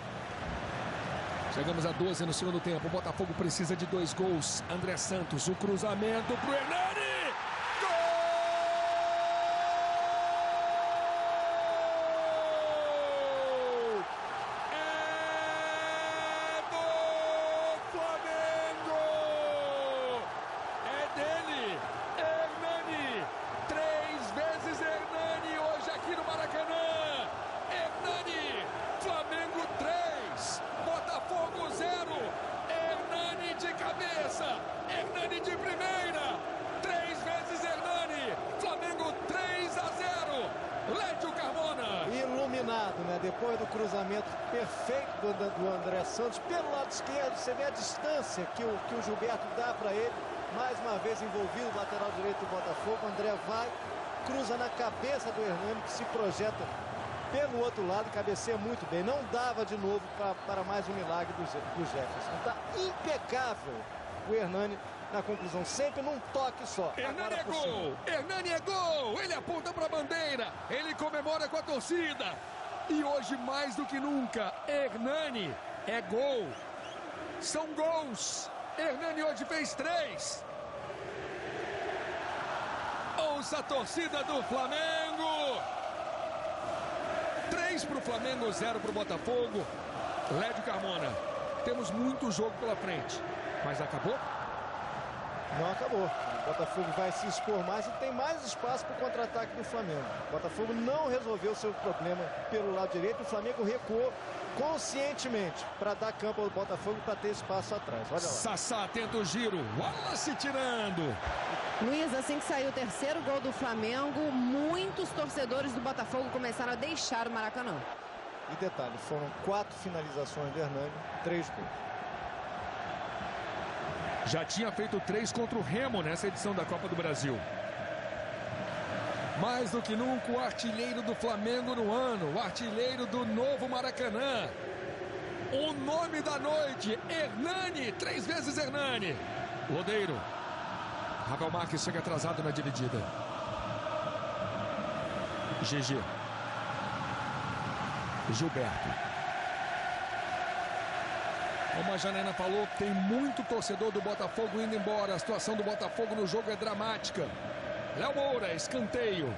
Chegamos a 12 no segundo tempo. O Botafogo precisa de 2 gols. André Santos, o cruzamento para o Hernani. Hernani de primeira, 3 rápido, né? Depois do cruzamento perfeito do André Santos, pelo lado esquerdo, você vê a distância que o Gilberto dá para ele. Mais uma vez envolvido, lateral direito do Botafogo. O André vai, cruza na cabeça do Hernani, que se projeta pelo outro lado, cabeceia muito bem. Não dava de novo para mais um milagre do Jefferson. Está impecável o Hernani na conclusão, sempre num toque só. Hernani é gol! Hernani é gol! Ele aponta para a bandeira, ele comemora com a torcida. E hoje, mais do que nunca, Hernani é gol. São gols. Hernani hoje fez 3. Ouça a torcida do Flamengo. 3 para o Flamengo, 0 para o Botafogo. Lédio Carmona, temos muito jogo pela frente, mas acabou? Não acabou. O Botafogo vai se expor mais e tem mais espaço para o contra-ataque do Flamengo. O Botafogo não resolveu seu problema pelo lado direito. O Flamengo recuou conscientemente para dar campo ao Botafogo, para ter espaço atrás. Olha lá. Sassá tenta o giro. Wallace tirando. Luiz, assim que saiu o terceiro gol do Flamengo, muitos torcedores do Botafogo começaram a deixar o Maracanã. E detalhe, foram 4 finalizações do Hernani, 3 gols. Já tinha feito 3 contra o Remo nessa edição da Copa do Brasil. Mais do que nunca, o artilheiro do Flamengo no ano, o artilheiro do novo Maracanã. O nome da noite, Hernani, 3 vezes Hernani. Lodeiro. Rafael Marques chega atrasado na dividida. GG. Gilberto. Como a Janaina falou, tem muito torcedor do Botafogo indo embora. A situação do Botafogo no jogo é dramática. Léo Moura, escanteio.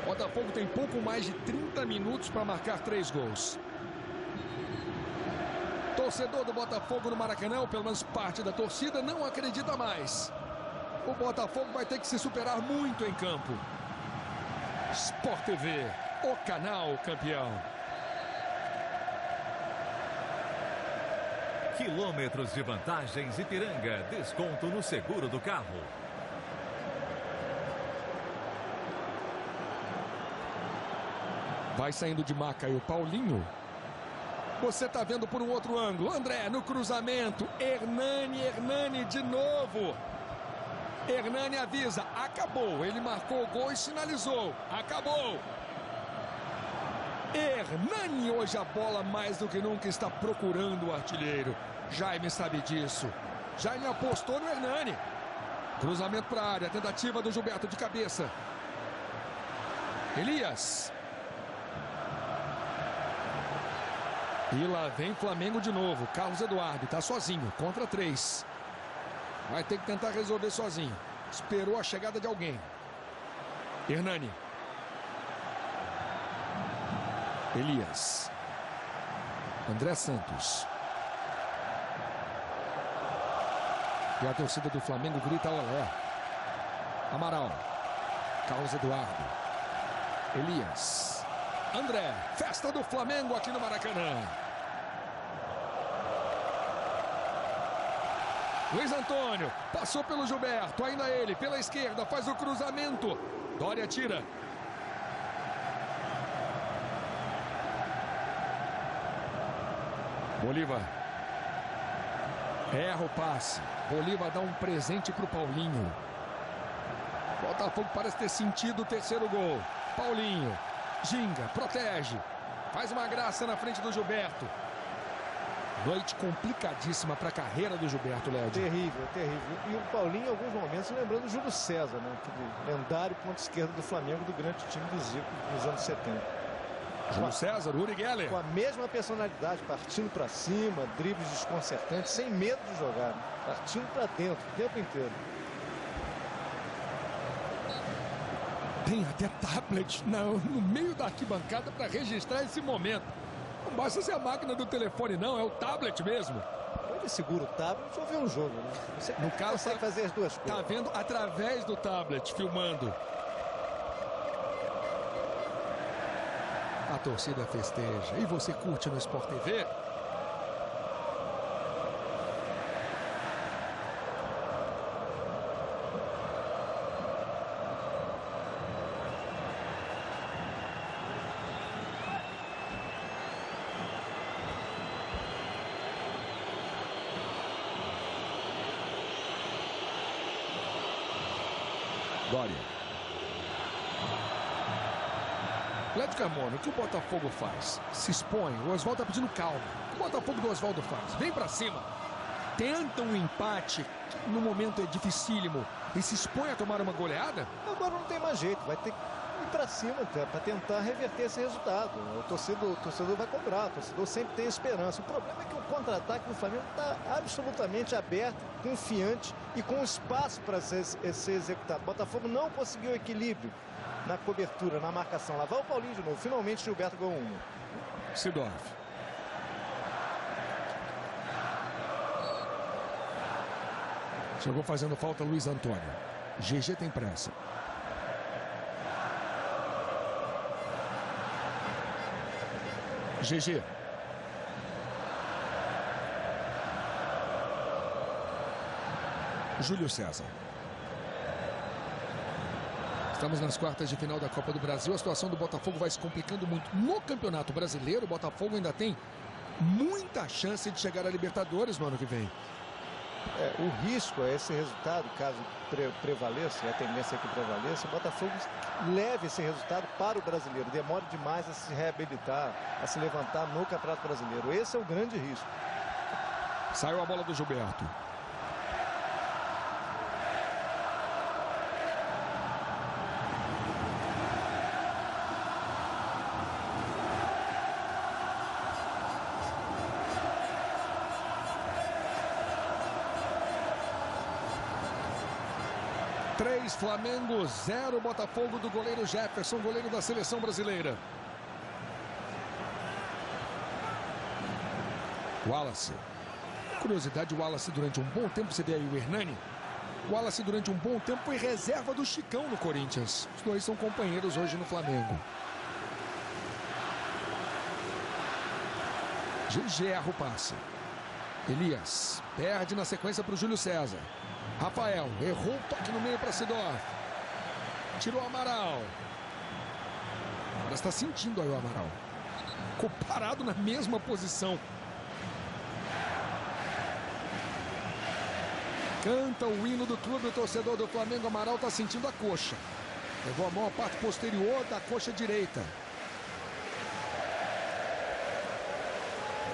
Botafogo tem pouco mais de 30 minutos para marcar 3 gols. Torcedor do Botafogo no Maracanã, ou pelo menos parte da torcida, não acredita mais. O Botafogo vai ter que se superar muito em campo. Sport TV, o canal campeão. Quilômetros de vantagens Ipiranga. Desconto no seguro do carro. Vai saindo de maca aí o Paulinho. Você tá vendo por um outro ângulo. André no cruzamento. Hernani de novo. Hernani avisa. Acabou. Ele marcou o gol e sinalizou. Acabou. Hernani hoje a bola mais do que nunca está procurando o artilheiro. Jaime sabe disso. Jaime apostou no Hernani. Cruzamento para a área. Tentativa do Gilberto de cabeça. Elias. E lá vem Flamengo de novo. Carlos Eduardo está sozinho, contra 3. Vai ter que tentar resolver sozinho. Esperou a chegada de alguém. Hernani. Elias. André Santos. E a torcida do Flamengo grita olé. Amaral. Carlos Eduardo. Elias. André. Festa do Flamengo aqui no Maracanã. Luiz Antônio, passou pelo Gilberto, ainda ele, pela esquerda, faz o cruzamento. Dória tira. Bolívar. Erra o passe. Bolívar dá um presente para o Paulinho. Botafogo parece ter sentido o terceiro gol. Paulinho. Ginga, protege. Faz uma graça na frente do Gilberto. Noite complicadíssima para a carreira do Gilberto, Léo. Terrível, terrível. E o Paulinho, em alguns momentos, lembrando o Júlio César, né? Aquele lendário ponto esquerdo do Flamengo, do grande time do Zico nos anos 70. Júlio César, Uri Geller. Com a mesma personalidade, partindo para cima, dribles desconcertantes, sem medo de jogar. Né? Partindo para dentro, o tempo inteiro. Tem até tablet no meio da arquibancada para registrar esse momento. Não basta ser a máquina do telefone, não, é o tablet mesmo. Quando ele segura o tablet, ou vê um jogo, né? Você no caso, consegue fazer as duas coisas. Tá vendo através do tablet, filmando. A torcida festeja. E você curte no Sport TV? Dória. Lédio Carmona, o que o Botafogo faz? Se expõe. O Oswaldo tá pedindo calma. O que o Botafogo do Oswaldo faz? Vem pra cima. Tenta um empate, que no momento é dificílimo, e se expõe a tomar uma goleada? Agora não tem mais jeito. Vai ter que ir pra cima para tentar reverter esse resultado. O torcedor vai cobrar. O torcedor sempre tem esperança. O problema é que o contra-ataque do Flamengo está absolutamente aberto, confiante e com espaço para ser executado. O Botafogo não conseguiu equilíbrio na cobertura, na marcação. Lá vai o Paulinho de novo. Finalmente Gilberto ganhou uma. Sidorf. Chegou fazendo falta Luiz Antônio. GG tem pressa. GG. Júlio César. Estamos nas quartas de final da Copa do Brasil. A situação do Botafogo vai se complicando muito. No Campeonato Brasileiro, o Botafogo ainda tem muita chance de chegar à Libertadores no ano que vem. O risco é esse resultado, caso prevaleça, a tendência é que prevaleça, o Botafogo leve esse resultado para o brasileiro, demore demais a se reabilitar, a se levantar no Campeonato Brasileiro. Esse é o grande risco. Saiu a bola do Gilberto. Flamengo 0, Botafogo do goleiro Jefferson, goleiro da seleção brasileira. Wallace. Curiosidade, o Wallace durante um bom tempo, você vê aí o Hernani. O Wallace durante um bom tempo foi reserva do Chicão no Corinthians. Os dois são companheiros hoje no Flamengo. GG erra o passe. Elias perde na sequência para o Júlio César. Rafael errou o toque no meio para Sidorf. Tirou o Amaral. Agora está sentindo aí o Amaral. Ficou parado na mesma posição. Canta o hino do clube, o torcedor do Flamengo. Amaral está sentindo a coxa. Levou a mão à parte posterior da coxa direita.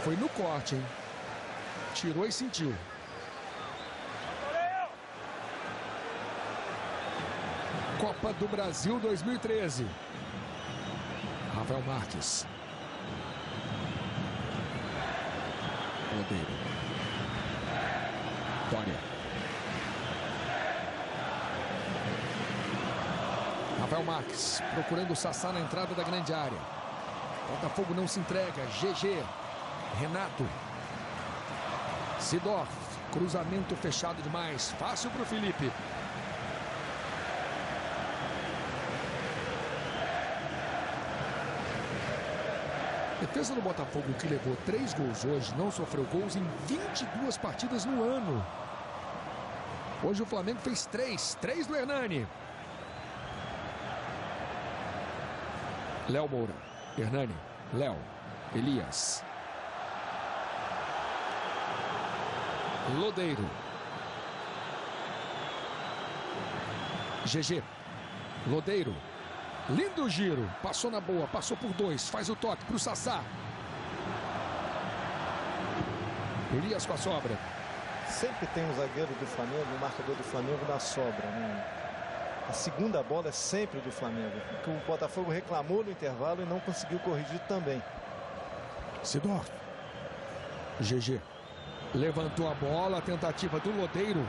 Foi no corte, hein? Tirou e sentiu. Copa do Brasil 2013. Rafael Marques. Lodeiro. Dória. Rafael Marques procurando o Sassá na entrada da grande área. Botafogo não se entrega. GG. Renato. Sidorf. Cruzamento fechado demais. Fácil para o Felipe. Defesa do Botafogo, que levou 3 gols hoje, não sofreu gols em 22 partidas no ano. Hoje o Flamengo fez 3 do Hernani. Léo Moura, Hernani, Léo, Elias. Lodeiro. GG. Lodeiro. Lindo giro, passou na boa, passou por 2, faz o toque para o Sassá. Elias com a sobra. Sempre tem um zagueiro do Flamengo, um marcador do Flamengo na sobra, né? A segunda bola é sempre do Flamengo, que o Botafogo reclamou no intervalo e não conseguiu corrigir também. Sidorf. GG. Levantou a bola, a tentativa do Lodeiro.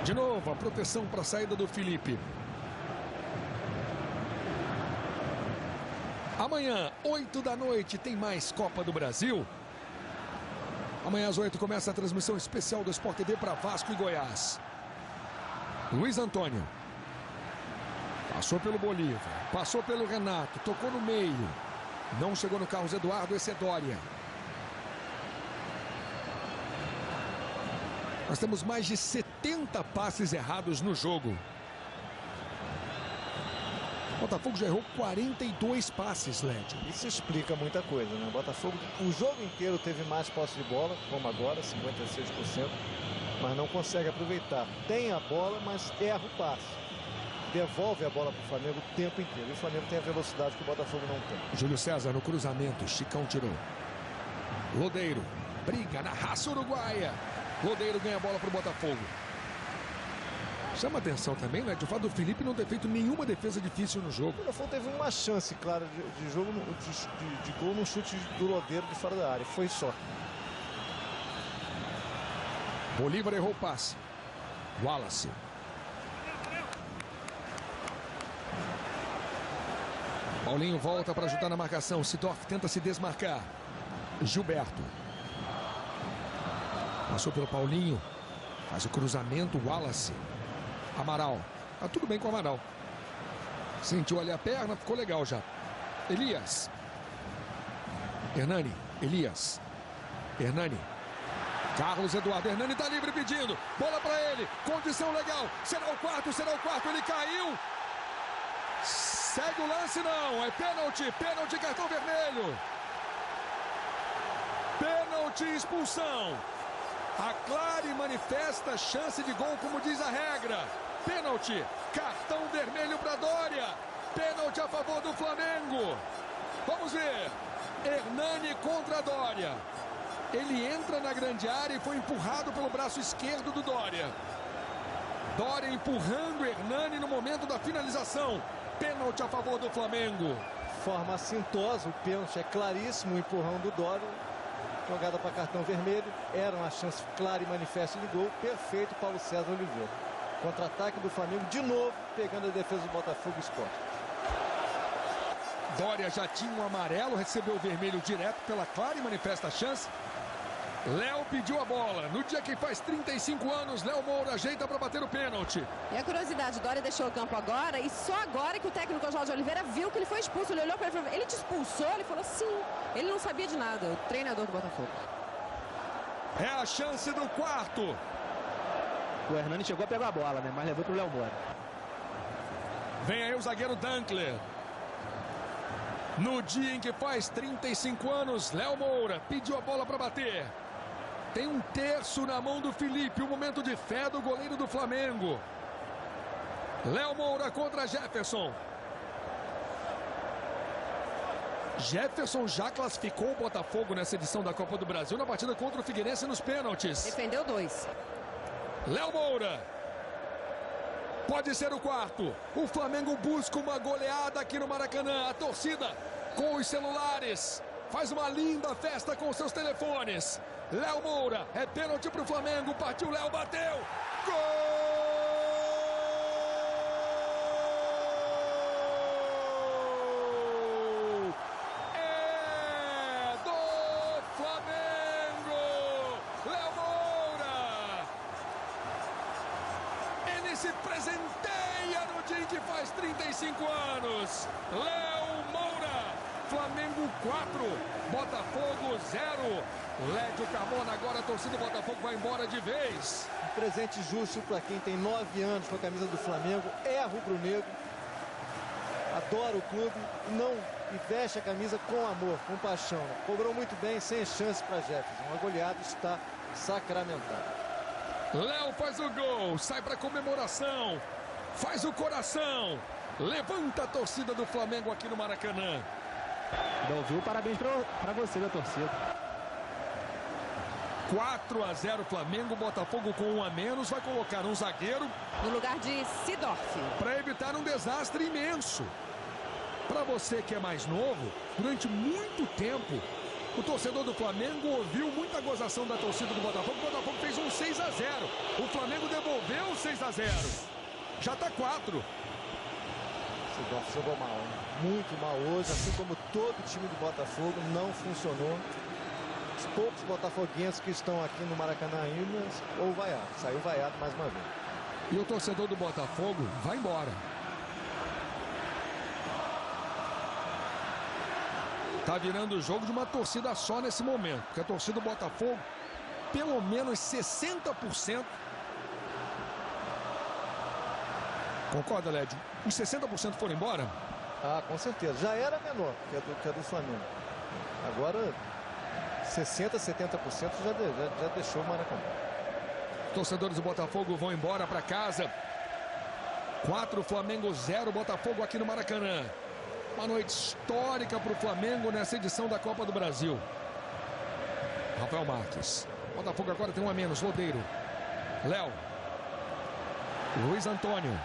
De novo, a proteção para a saída do Felipe. Amanhã, 8 da noite, tem mais Copa do Brasil. Amanhã às 8 começa a transmissão especial do Sport TV para Vasco e Goiás. Luiz Antônio. Passou pelo Bolívar, passou pelo Renato, tocou no meio. Não chegou no Carlos Eduardo, esse é Dória. Nós temos mais de 70 passes errados no jogo. O Botafogo já errou 42 passes, Led. Isso explica muita coisa, né? O Botafogo o jogo inteiro teve mais posse de bola, como agora, 56%, mas não consegue aproveitar. Tem a bola, mas erra o passe. Devolve a bola para o Flamengo o tempo inteiro. E o Flamengo tem a velocidade que o Botafogo não tem. Júlio César no cruzamento, Chicão tirou. Lodeiro, briga na raça uruguaia. Lodeiro ganha a bola para o Botafogo. Chama atenção também, né, de fato do Felipe não ter feito nenhuma defesa difícil no jogo. O Botafogo teve uma chance clara de jogo, de gol no chute do Lodeiro de fora da área. Foi só. Bolívar errou o passe. Wallace. Paulinho volta para ajudar na marcação. Sidorf tenta se desmarcar. Gilberto. Passou pelo Paulinho. Faz o cruzamento. Wallace. Amaral. Tá tudo bem com o Amaral. Sentiu ali a perna, ficou legal já. Elias. Hernani. Elias. Hernani. Carlos Eduardo. Hernani tá livre pedindo. Bola para ele. Condição legal. Será o quarto, será o quarto. Ele caiu. Segue o lance, não. É pênalti. Pênalti, cartão vermelho. Pênalti, expulsão. A clara e manifesta chance de gol, como diz a regra. Pênalti, cartão vermelho para Dória. Pênalti a favor do Flamengo. Vamos ver. Hernani contra Dória. Ele entra na grande área e foi empurrado pelo braço esquerdo do Dória. Dória empurrando Hernani no momento da finalização. Pênalti a favor do Flamengo. Forma assintosa, o pênalti é claríssimo, o empurrão do Dória. Jogada para cartão vermelho. Era uma chance clara e manifesta de gol. Perfeito, Paulo César Oliveira. Contra-ataque do Flamengo, de novo, pegando a defesa do Botafogo Sport. Dória já tinha um amarelo, recebeu o vermelho direto pela clara e manifesta chance. Léo pediu a bola. No dia que faz 35 anos, Léo Moura ajeita para bater o pênalti. E a curiosidade, Dória deixou o campo agora e só agora que o técnico Oswaldo Oliveira viu que ele foi expulso. Ele olhou para ele e falou, ele te expulsou? Ele falou, sim. Ele não sabia de nada, o treinador do Botafogo. É a chance do quarto. O Hernani chegou a pegar a bola, né? Mas levou pro Léo Moura. Vem aí o zagueiro Dankler. No dia em que faz 35 anos, Léo Moura pediu a bola para bater. Tem um terço na mão do Felipe, o momento de fé do goleiro do Flamengo. Léo Moura contra Jefferson. Jefferson já classificou o Botafogo nessa edição da Copa do Brasil na partida contra o Figueirense nos pênaltis. Defendeu 2. Léo Moura. Pode ser o quarto. O Flamengo busca uma goleada aqui no Maracanã. A torcida com os celulares faz uma linda festa com seus telefones. Léo Moura, é pênalti para o Flamengo. Partiu Léo, bateu. Gol! É do Flamengo! Léo Moura! Ele se presenteia no dia em que faz 35 anos. Léo Moura! Flamengo 4, Botafogo 0. Lédio Carmona, agora a torcida do Botafogo vai embora de vez. Um presente justo para quem tem 9 anos com a camisa do Flamengo, é rubro-negro, adora o clube e veste a camisa com amor, com paixão. Cobrou muito bem, sem chance para Jefferson. A goleada está sacramentada. Léo faz o gol, sai para comemoração, faz o coração, levanta a torcida do Flamengo aqui no Maracanã. Não viu? Parabéns para você da torcida. 4-0 Flamengo. Botafogo com 1 a menos vai colocar um zagueiro no lugar de Sidorf para evitar um desastre imenso. Para você que é mais novo, durante muito tempo o torcedor do Flamengo ouviu muita gozação da torcida do Botafogo. O Botafogo fez um 6-0. O Flamengo devolveu o 6-0. Já está 4. Sidorf jogou mal, hein? Muito mal hoje, assim como todo o time do Botafogo, não funcionou. Os poucos botafoguenses que estão aqui no Maracanã ainda, ou vaiado, saiu vaiado mais uma vez. E o torcedor do Botafogo vai embora. Tá virando o jogo de uma torcida só nesse momento, porque a torcida do Botafogo, pelo menos 60%, Concorda, Lédio? Os 60% foram embora? Ah, com certeza. Já era menor que a do Flamengo. Agora, 60%, 70% já deixou o Maracanã. Torcedores do Botafogo vão embora para casa. 4, Flamengo 0, Botafogo aqui no Maracanã. Uma noite histórica para o Flamengo nessa edição da Copa do Brasil. Rafael Marques. Botafogo agora tem um a menos. Lodeiro. Léo. Luiz Antônio.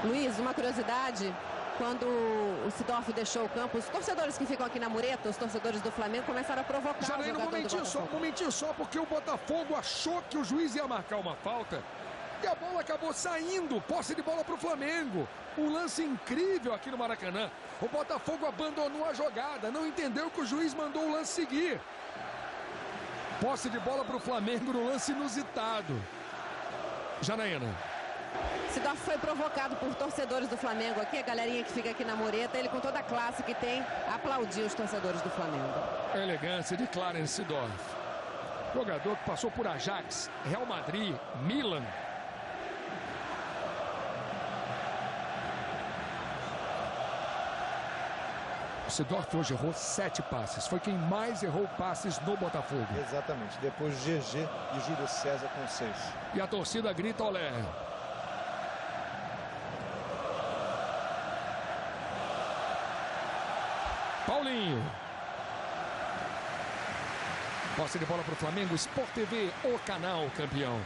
Luiz, uma curiosidade. Quando o Sidorf deixou o campo, os torcedores que ficam aqui na mureta, os torcedores do Flamengo, começaram a provocar o jogador do Botafogo. Um momentinho só, porque o Botafogo achou que o juiz ia marcar uma falta. E a bola acabou saindo. Posse de bola para o Flamengo. Um lance incrível aqui no Maracanã. O Botafogo abandonou a jogada. Não entendeu que o juiz mandou o lance seguir. Posse de bola para o Flamengo no lance inusitado. Janaína. Sidorf foi provocado por torcedores do Flamengo aqui. A galerinha que fica aqui na mureta. Ele, com toda a classe que tem, aplaudiu os torcedores do Flamengo. A elegância de Clarence Sidorf. Jogador que passou por Ajax, Real Madrid, Milan. O Sidorf hoje errou 7 passes. Foi quem mais errou passes no Botafogo. Exatamente. Depois GG e Júlio César com 6. E a torcida grita olé. Paulinho. Posse de bola para o Flamengo. Sport TV, o canal campeão.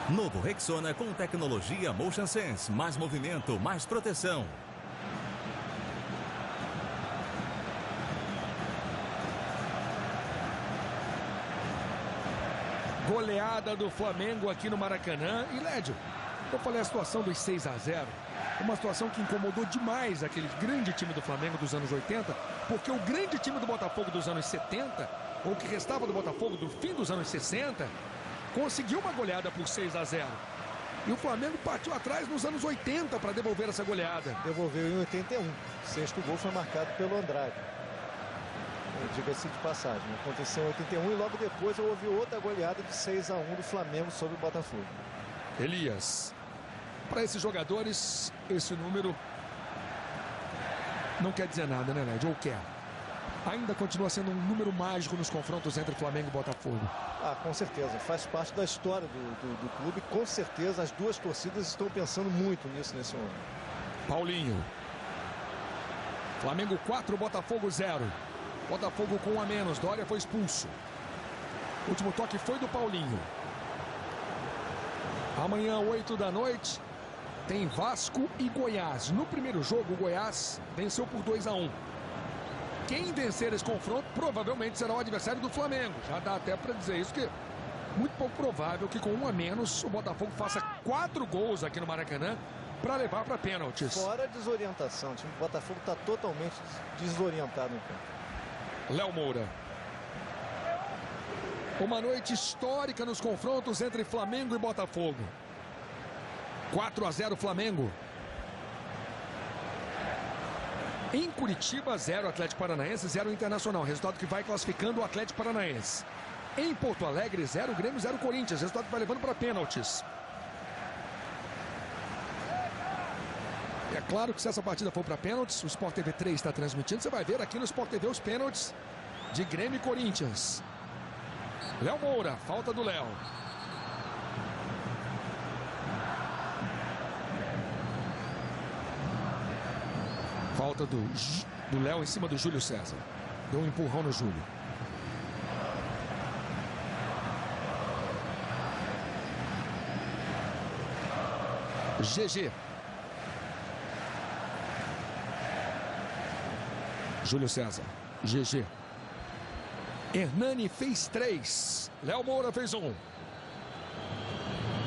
Novo Rexona com tecnologia Motion Sense. Mais movimento, mais proteção. Goleada do Flamengo aqui no Maracanã. E Lédio, eu falei a situação dos 6-0. Uma situação que incomodou demais aquele grande time do Flamengo dos anos 80, porque o grande time do Botafogo dos anos 70, ou o que restava do Botafogo do fim dos anos 60, conseguiu uma goleada por 6-0. E o Flamengo partiu atrás nos anos 80 para devolver essa goleada. Devolveu em 81. O 6º gol foi marcado pelo Andrade. Diga-se de passagem. Aconteceu em 81 e logo depois houve outra goleada de 6-1 do Flamengo sobre o Botafogo. Elias. Para esses jogadores, esse número não quer dizer nada, né, Lédio? Ou quer? Ainda continua sendo um número mágico nos confrontos entre Flamengo e Botafogo. Ah, com certeza. Faz parte da história do clube. Com certeza as duas torcidas estão pensando muito nisso nesse momento. Paulinho. Flamengo 4, Botafogo 0. Botafogo com 1 a menos. Dória foi expulso. O último toque foi do Paulinho. Amanhã, 8 da noite, tem Vasco e Goiás. No primeiro jogo, o Goiás venceu por 2-1. Quem vencer esse confronto provavelmente será o adversário do Flamengo. Já dá até para dizer isso, que é muito pouco provável que com 1 a menos o Botafogo faça 4 gols aqui no Maracanã para levar para pênaltis. Fora a desorientação. O time do Botafogo está totalmente desorientado no campo. Léo Moura. Uma noite histórica nos confrontos entre Flamengo e Botafogo. 4-0 Flamengo. Em Curitiba, 0 Atlético Paranaense, 0 Internacional. Resultado que vai classificando o Atlético Paranaense. Em Porto Alegre, 0 Grêmio, 0 Corinthians. Resultado que vai levando para pênaltis. É claro que se essa partida for para pênaltis, o Sport TV 3 está transmitindo. Você vai ver aqui no Sport TV os pênaltis de Grêmio e Corinthians. Léo Moura, falta do Léo. Falta do Léo em cima do Júlio César. Deu um empurrão no Júlio. GG. Júlio César. GG. Hernani fez 3. Léo Moura fez 1.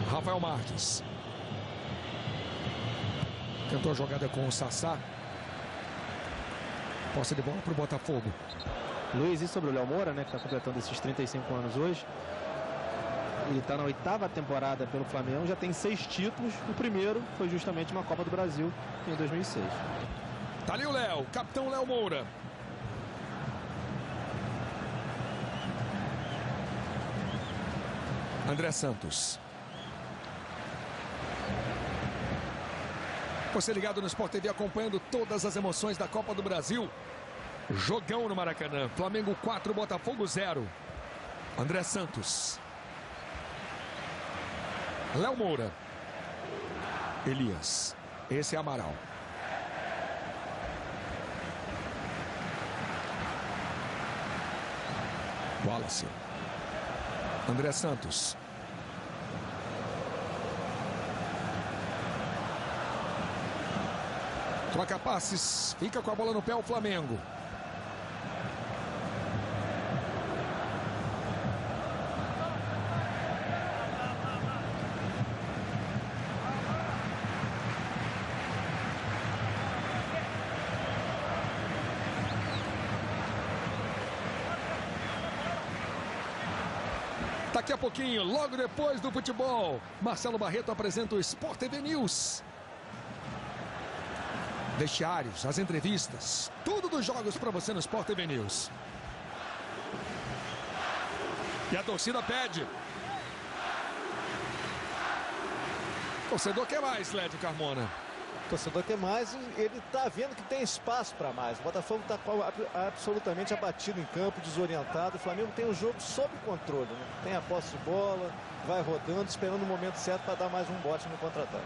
Rafael Marques. Tentou a jogada com o Sassá. Posse de bola para o Botafogo. Luiz, e sobre o Léo Moura, né, que está completando esses 35 anos hoje. Ele está na 8ª temporada pelo Flamengo, já tem 6 títulos. O primeiro foi justamente uma Copa do Brasil em 2006. Tá ali o Léo, capitão Léo Moura. André Santos. Você ligado no Sport TV acompanhando todas as emoções da Copa do Brasil. Jogão no Maracanã. Flamengo 4, Botafogo 0. André Santos. Léo Moura. Elias. Esse é Amaral. Wallace. André Santos. Troca passes. Fica com a bola no pé o Flamengo. Daqui a pouquinho, logo depois do futebol, Marcelo Barreto apresenta o Sport TV News. Vestiários, as entrevistas, tudo dos jogos para você no Sport TV News. E a torcida pede. O torcedor quer mais, Lédio Carmona. O torcedor quer mais e ele está vendo que tem espaço para mais. O Botafogo está absolutamente abatido em campo, desorientado. O Flamengo tem o jogo sob controle, né? Tem a posse de bola, vai rodando, esperando o momento certo para dar mais um bote no contra-ataque.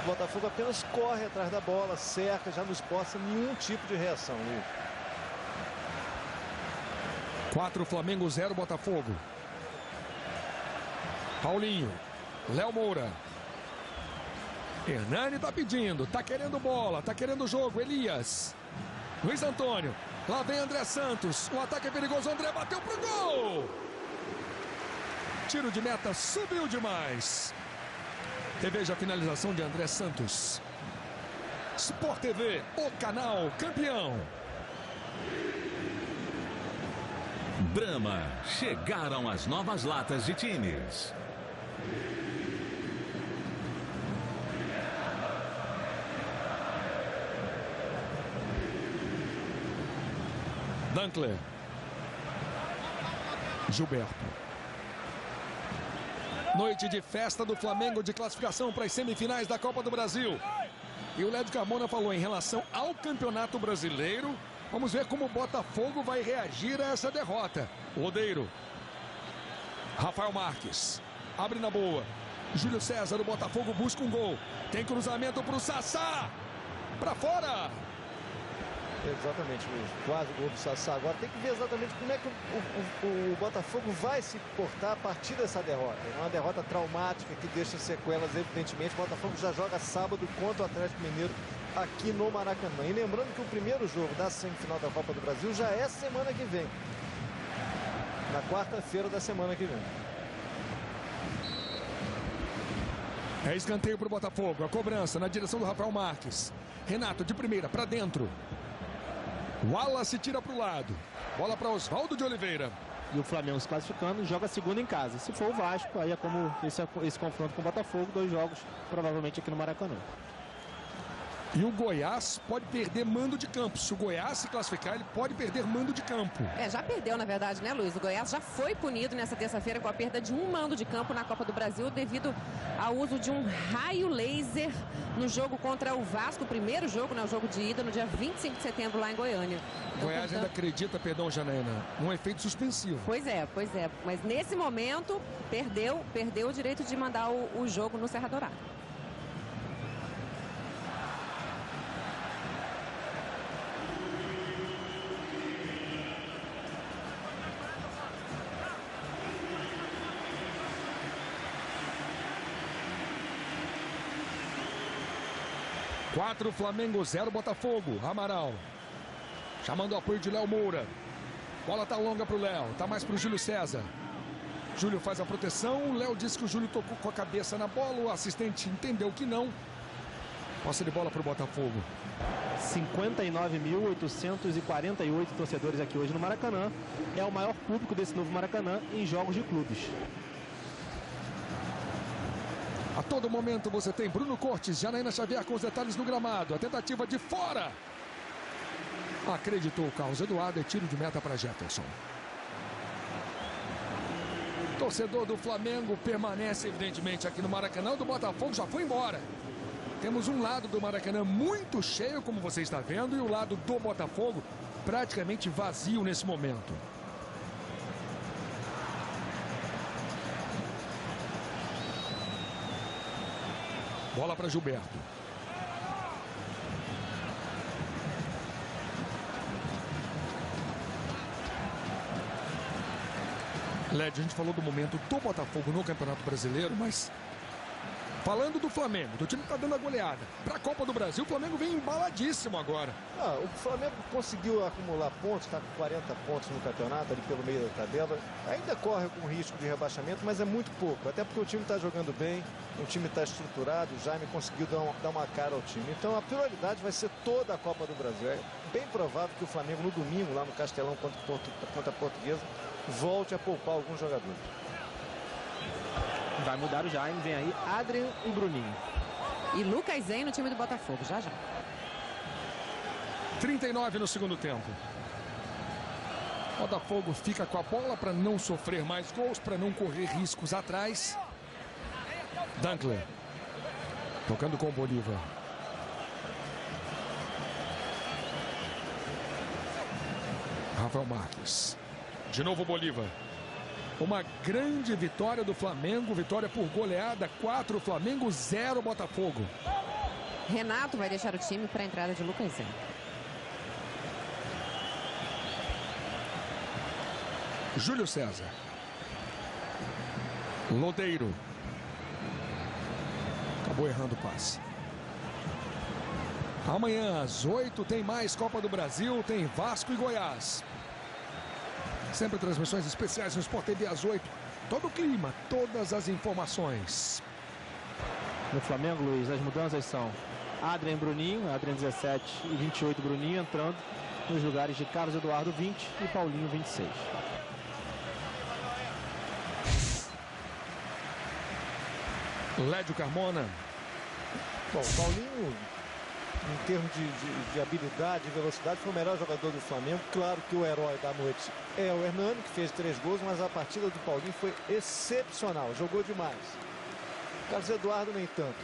O Botafogo apenas corre atrás da bola, cerca, já não esboça nenhum tipo de reação. 4, Flamengo 0, Botafogo. Paulinho, Léo Moura. Hernani tá pedindo, tá querendo bola, tá querendo jogo. Elias. Luiz Antônio. Lá vem André Santos. O ataque é perigoso. André bateu pro gol. Tiro de meta subiu demais. Reveja a finalização de André Santos. Sport TV, o canal campeão. Brahma, chegaram as novas latas de times. Dankler. Gilberto. Noite de festa do Flamengo de classificação para as semifinais da Copa do Brasil. E o Lédio Carmona falou em relação ao Campeonato Brasileiro. Vamos ver como o Botafogo vai reagir a essa derrota. Rodeiro. Rafael Marques. Abre na boa. Júlio César, o Botafogo busca um gol. Tem cruzamento para o Sassá. Para fora. Exatamente, Luiz. Quase o gol do Sassá. Agora tem que ver exatamente como é que o Botafogo vai se portar a partir dessa derrota. É uma derrota traumática que deixa sequelas, evidentemente. O Botafogo já joga sábado contra o Atlético Mineiro aqui no Maracanã. E lembrando que o primeiro jogo da semifinal da Copa do Brasil já é semana que vem. Na quarta-feira da semana que vem. É escanteio para o Botafogo. A cobrança na direção do Rafael Marques. Renato de primeira para dentro. Wallace tira para o lado. Bola para Oswaldo de Oliveira. E o Flamengo se classificando, joga a segunda em casa. Se for o Vasco, aí é como esse confronto com o Botafogo, 2 jogos, provavelmente aqui no Maracanã. E o Goiás pode perder mando de campo. Se o Goiás se classificar, ele pode perder mando de campo. Já perdeu, na verdade, né, Luiz? O Goiás já foi punido nessa terça-feira com a perda de um mando de campo na Copa do Brasil devido ao uso de um raio laser no jogo contra o Vasco. O primeiro jogo, né, o jogo de ida, no dia 25 de setembro, lá em Goiânia. O Goiás ainda acredita, perdão, Janaína, num efeito suspensivo. Pois é. Mas nesse momento, perdeu o direito de mandar o jogo no Serra Dourada. Quatro, Flamengo 0, Botafogo. Amaral. Chamando o apoio de Léo Moura. Bola tá longa pro Léo. Tá mais pro Júlio César. Júlio faz a proteção. O Léo disse que o Júlio tocou com a cabeça na bola. O assistente entendeu que não. Posse de bola pro Botafogo. 59.848 torcedores aqui hoje no Maracanã. É o maior público desse novo Maracanã em jogos de clubes. A todo momento você tem Bruno Cortes, Janaína Xavier com os detalhes do gramado. A tentativa de fora. Acreditou o Carlos Eduardo, é tiro de meta para Jefferson. Torcedor do Flamengo permanece evidentemente aqui no Maracanã. O do Botafogo já foi embora. Temos um lado do Maracanã muito cheio, como você está vendo, e o lado do Botafogo praticamente vazio nesse momento. Bola para Gilberto. Led, a gente falou do momento do Botafogo no Campeonato Brasileiro, mas falando do Flamengo, do time que está dando a goleada para a Copa do Brasil, o Flamengo vem embaladíssimo agora. O Flamengo conseguiu acumular pontos, está com 40 pontos no campeonato, ali pelo meio da tabela. Ainda corre com risco de rebaixamento, mas é muito pouco, até porque o time está jogando bem, o time está estruturado, o Jaime conseguiu dar uma cara ao time. Então a prioridade vai ser toda a Copa do Brasil. É bem provável que o Flamengo no domingo, lá no Castelão contra a Portuguesa, volte a poupar alguns jogadores. Vai mudar o Jaime, vem aí Adrian e Bruninho. E Lucas Zen no time do Botafogo, já. 39 no segundo tempo. Botafogo fica com a bola para não sofrer mais gols, para não correr riscos atrás. Dankler. Tocando com o Bolívar. Rafael Marques. De novo o Bolívar. Uma grande vitória do Flamengo, vitória por goleada, 4 Flamengo, 0 Botafogo. Renato vai deixar o time para a entrada de Lucas Zen. Júlio César. Lodeiro. Acabou errando o passe. Amanhã às 8 tem mais Copa do Brasil, tem Vasco e Goiás. Sempre transmissões especiais no Sport TV às 8. Todo o clima, todas as informações. No Flamengo, Luiz, as mudanças são Adrian e Bruninho, Adrian 17 e 28 Bruninho entrando nos lugares de Carlos Eduardo 20 e Paulinho 26. Lédio Carmona. Bom, Paulinho, em termos de habilidade e velocidade, foi o melhor jogador do Flamengo. Claro que o herói da noite é o Hernando, que fez 3 gols, mas a partida do Paulinho foi excepcional, jogou demais. Carlos Eduardo nem tanto.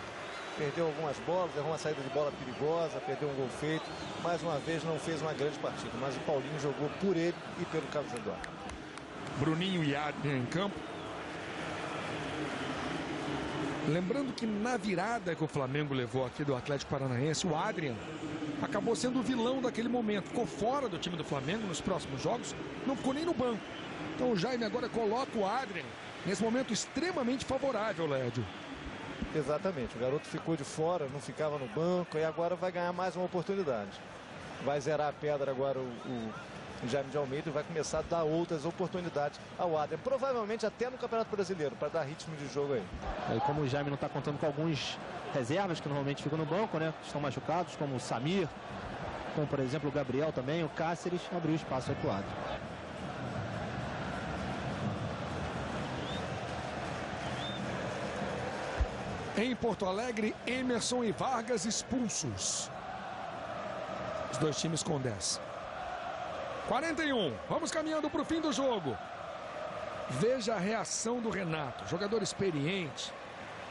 Perdeu algumas bolas, errou uma saída de bola perigosa, perdeu um gol feito. Mais uma vez não fez uma grande partida, mas o Paulinho jogou por ele e pelo Carlos Eduardo. Bruninho e Adrian em campo. Lembrando que na virada que o Flamengo levou aqui do Atlético Paranaense, o Adrian acabou sendo o vilão daquele momento. Ficou fora do time do Flamengo nos próximos jogos, não ficou nem no banco. Então o Jaime agora coloca o Adrian nesse momento extremamente favorável, Lédio. Exatamente, o garoto ficou de fora, não ficava no banco e agora vai ganhar mais uma oportunidade. Vai zerar a pedra agora o Jaime de Almeida vai começar a dar outras oportunidades ao Adrian, provavelmente até no Campeonato Brasileiro, para dar ritmo de jogo aí. E como o Jaime não está contando com alguns reservas que normalmente ficam no banco, né? Estão machucados, como o Samir, como por exemplo o Gabriel também, o Cáceres, abriu espaço aí para o Adrian. Em Porto Alegre, Emerson e Vargas expulsos. Os dois times com 10. 41, vamos caminhando para o fim do jogo. Veja a reação do Renato, jogador experiente,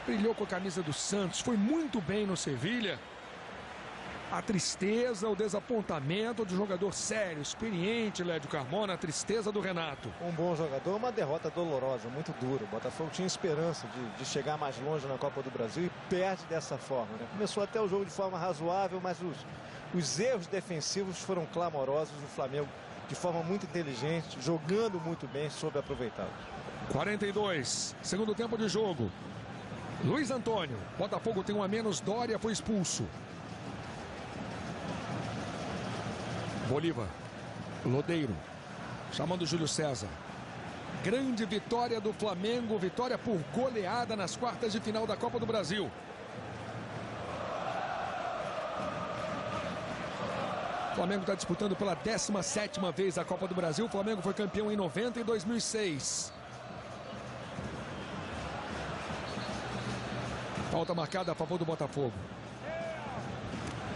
brilhou com a camisa do Santos, foi muito bem no Sevilha. A tristeza, o desapontamento do jogador sério, experiente, Lédio Carmona, a tristeza do Renato. Um bom jogador, uma derrota dolorosa, muito dura. O Botafogo tinha esperança de chegar mais longe na Copa do Brasil e perde dessa forma, né? Começou até o jogo de forma razoável, mas os erros defensivos foram clamorosos. O Flamengo, de forma muito inteligente, jogando muito bem, soube aproveitá-los. 42, segundo tempo de jogo. Luiz Antônio, Botafogo tem um a menos, Dória foi expulso. Bolívar, Lodeiro, chamando Júlio César. Grande vitória do Flamengo, vitória por goleada nas quartas de final da Copa do Brasil. O Flamengo está disputando pela 17ª vez a Copa do Brasil. O Flamengo foi campeão em 90 e 2006. Falta marcada a favor do Botafogo.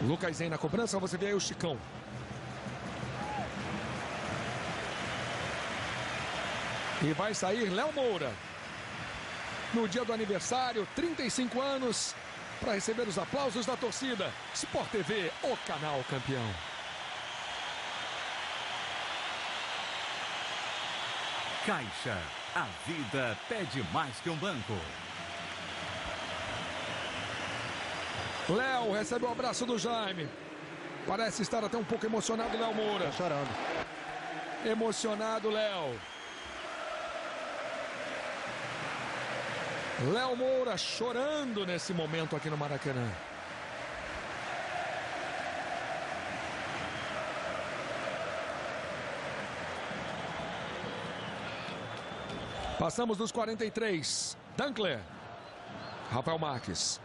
Lucas Zen na cobrança, você vê aí o Chicão. E vai sair Léo Moura. No dia do aniversário, 35 anos, para receber os aplausos da torcida. Sport TV, o canal campeão. Caixa, a vida pede mais que um banco. Léo recebe o abraço do Jaime. Parece estar até um pouco emocionado, Léo Moura. Tá chorando. Emocionado, Léo. Léo Moura chorando nesse momento aqui no Maracanã. Passamos dos 43. Dankler. Rafael Marques.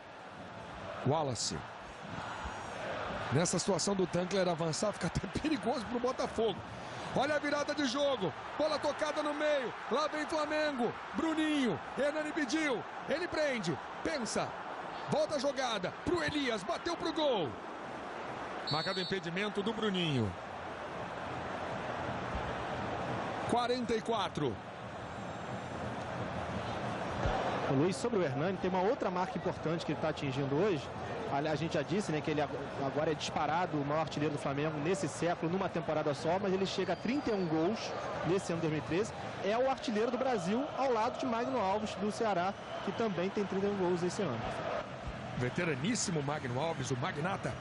Wallace. Nessa situação do Dankler avançar, fica até perigoso para o Botafogo. Olha a virada de jogo. Bola tocada no meio. Lá vem Flamengo. Bruninho. Hernani pediu. Ele prende. Pensa. Volta a jogada. Pro Elias. Bateu pro gol. Marcado impedimento do Bruninho. 44. O Luiz, sobre o Hernani, tem uma outra marca importante que ele está atingindo hoje. A gente já disse, né, que ele agora é disparado o maior artilheiro do Flamengo nesse século, numa temporada só, mas ele chega a 31 gols nesse ano de 2013. É o artilheiro do Brasil, ao lado de Magno Alves, do Ceará, que também tem 31 gols esse ano. Veteraníssimo Magno Alves, o Magnata.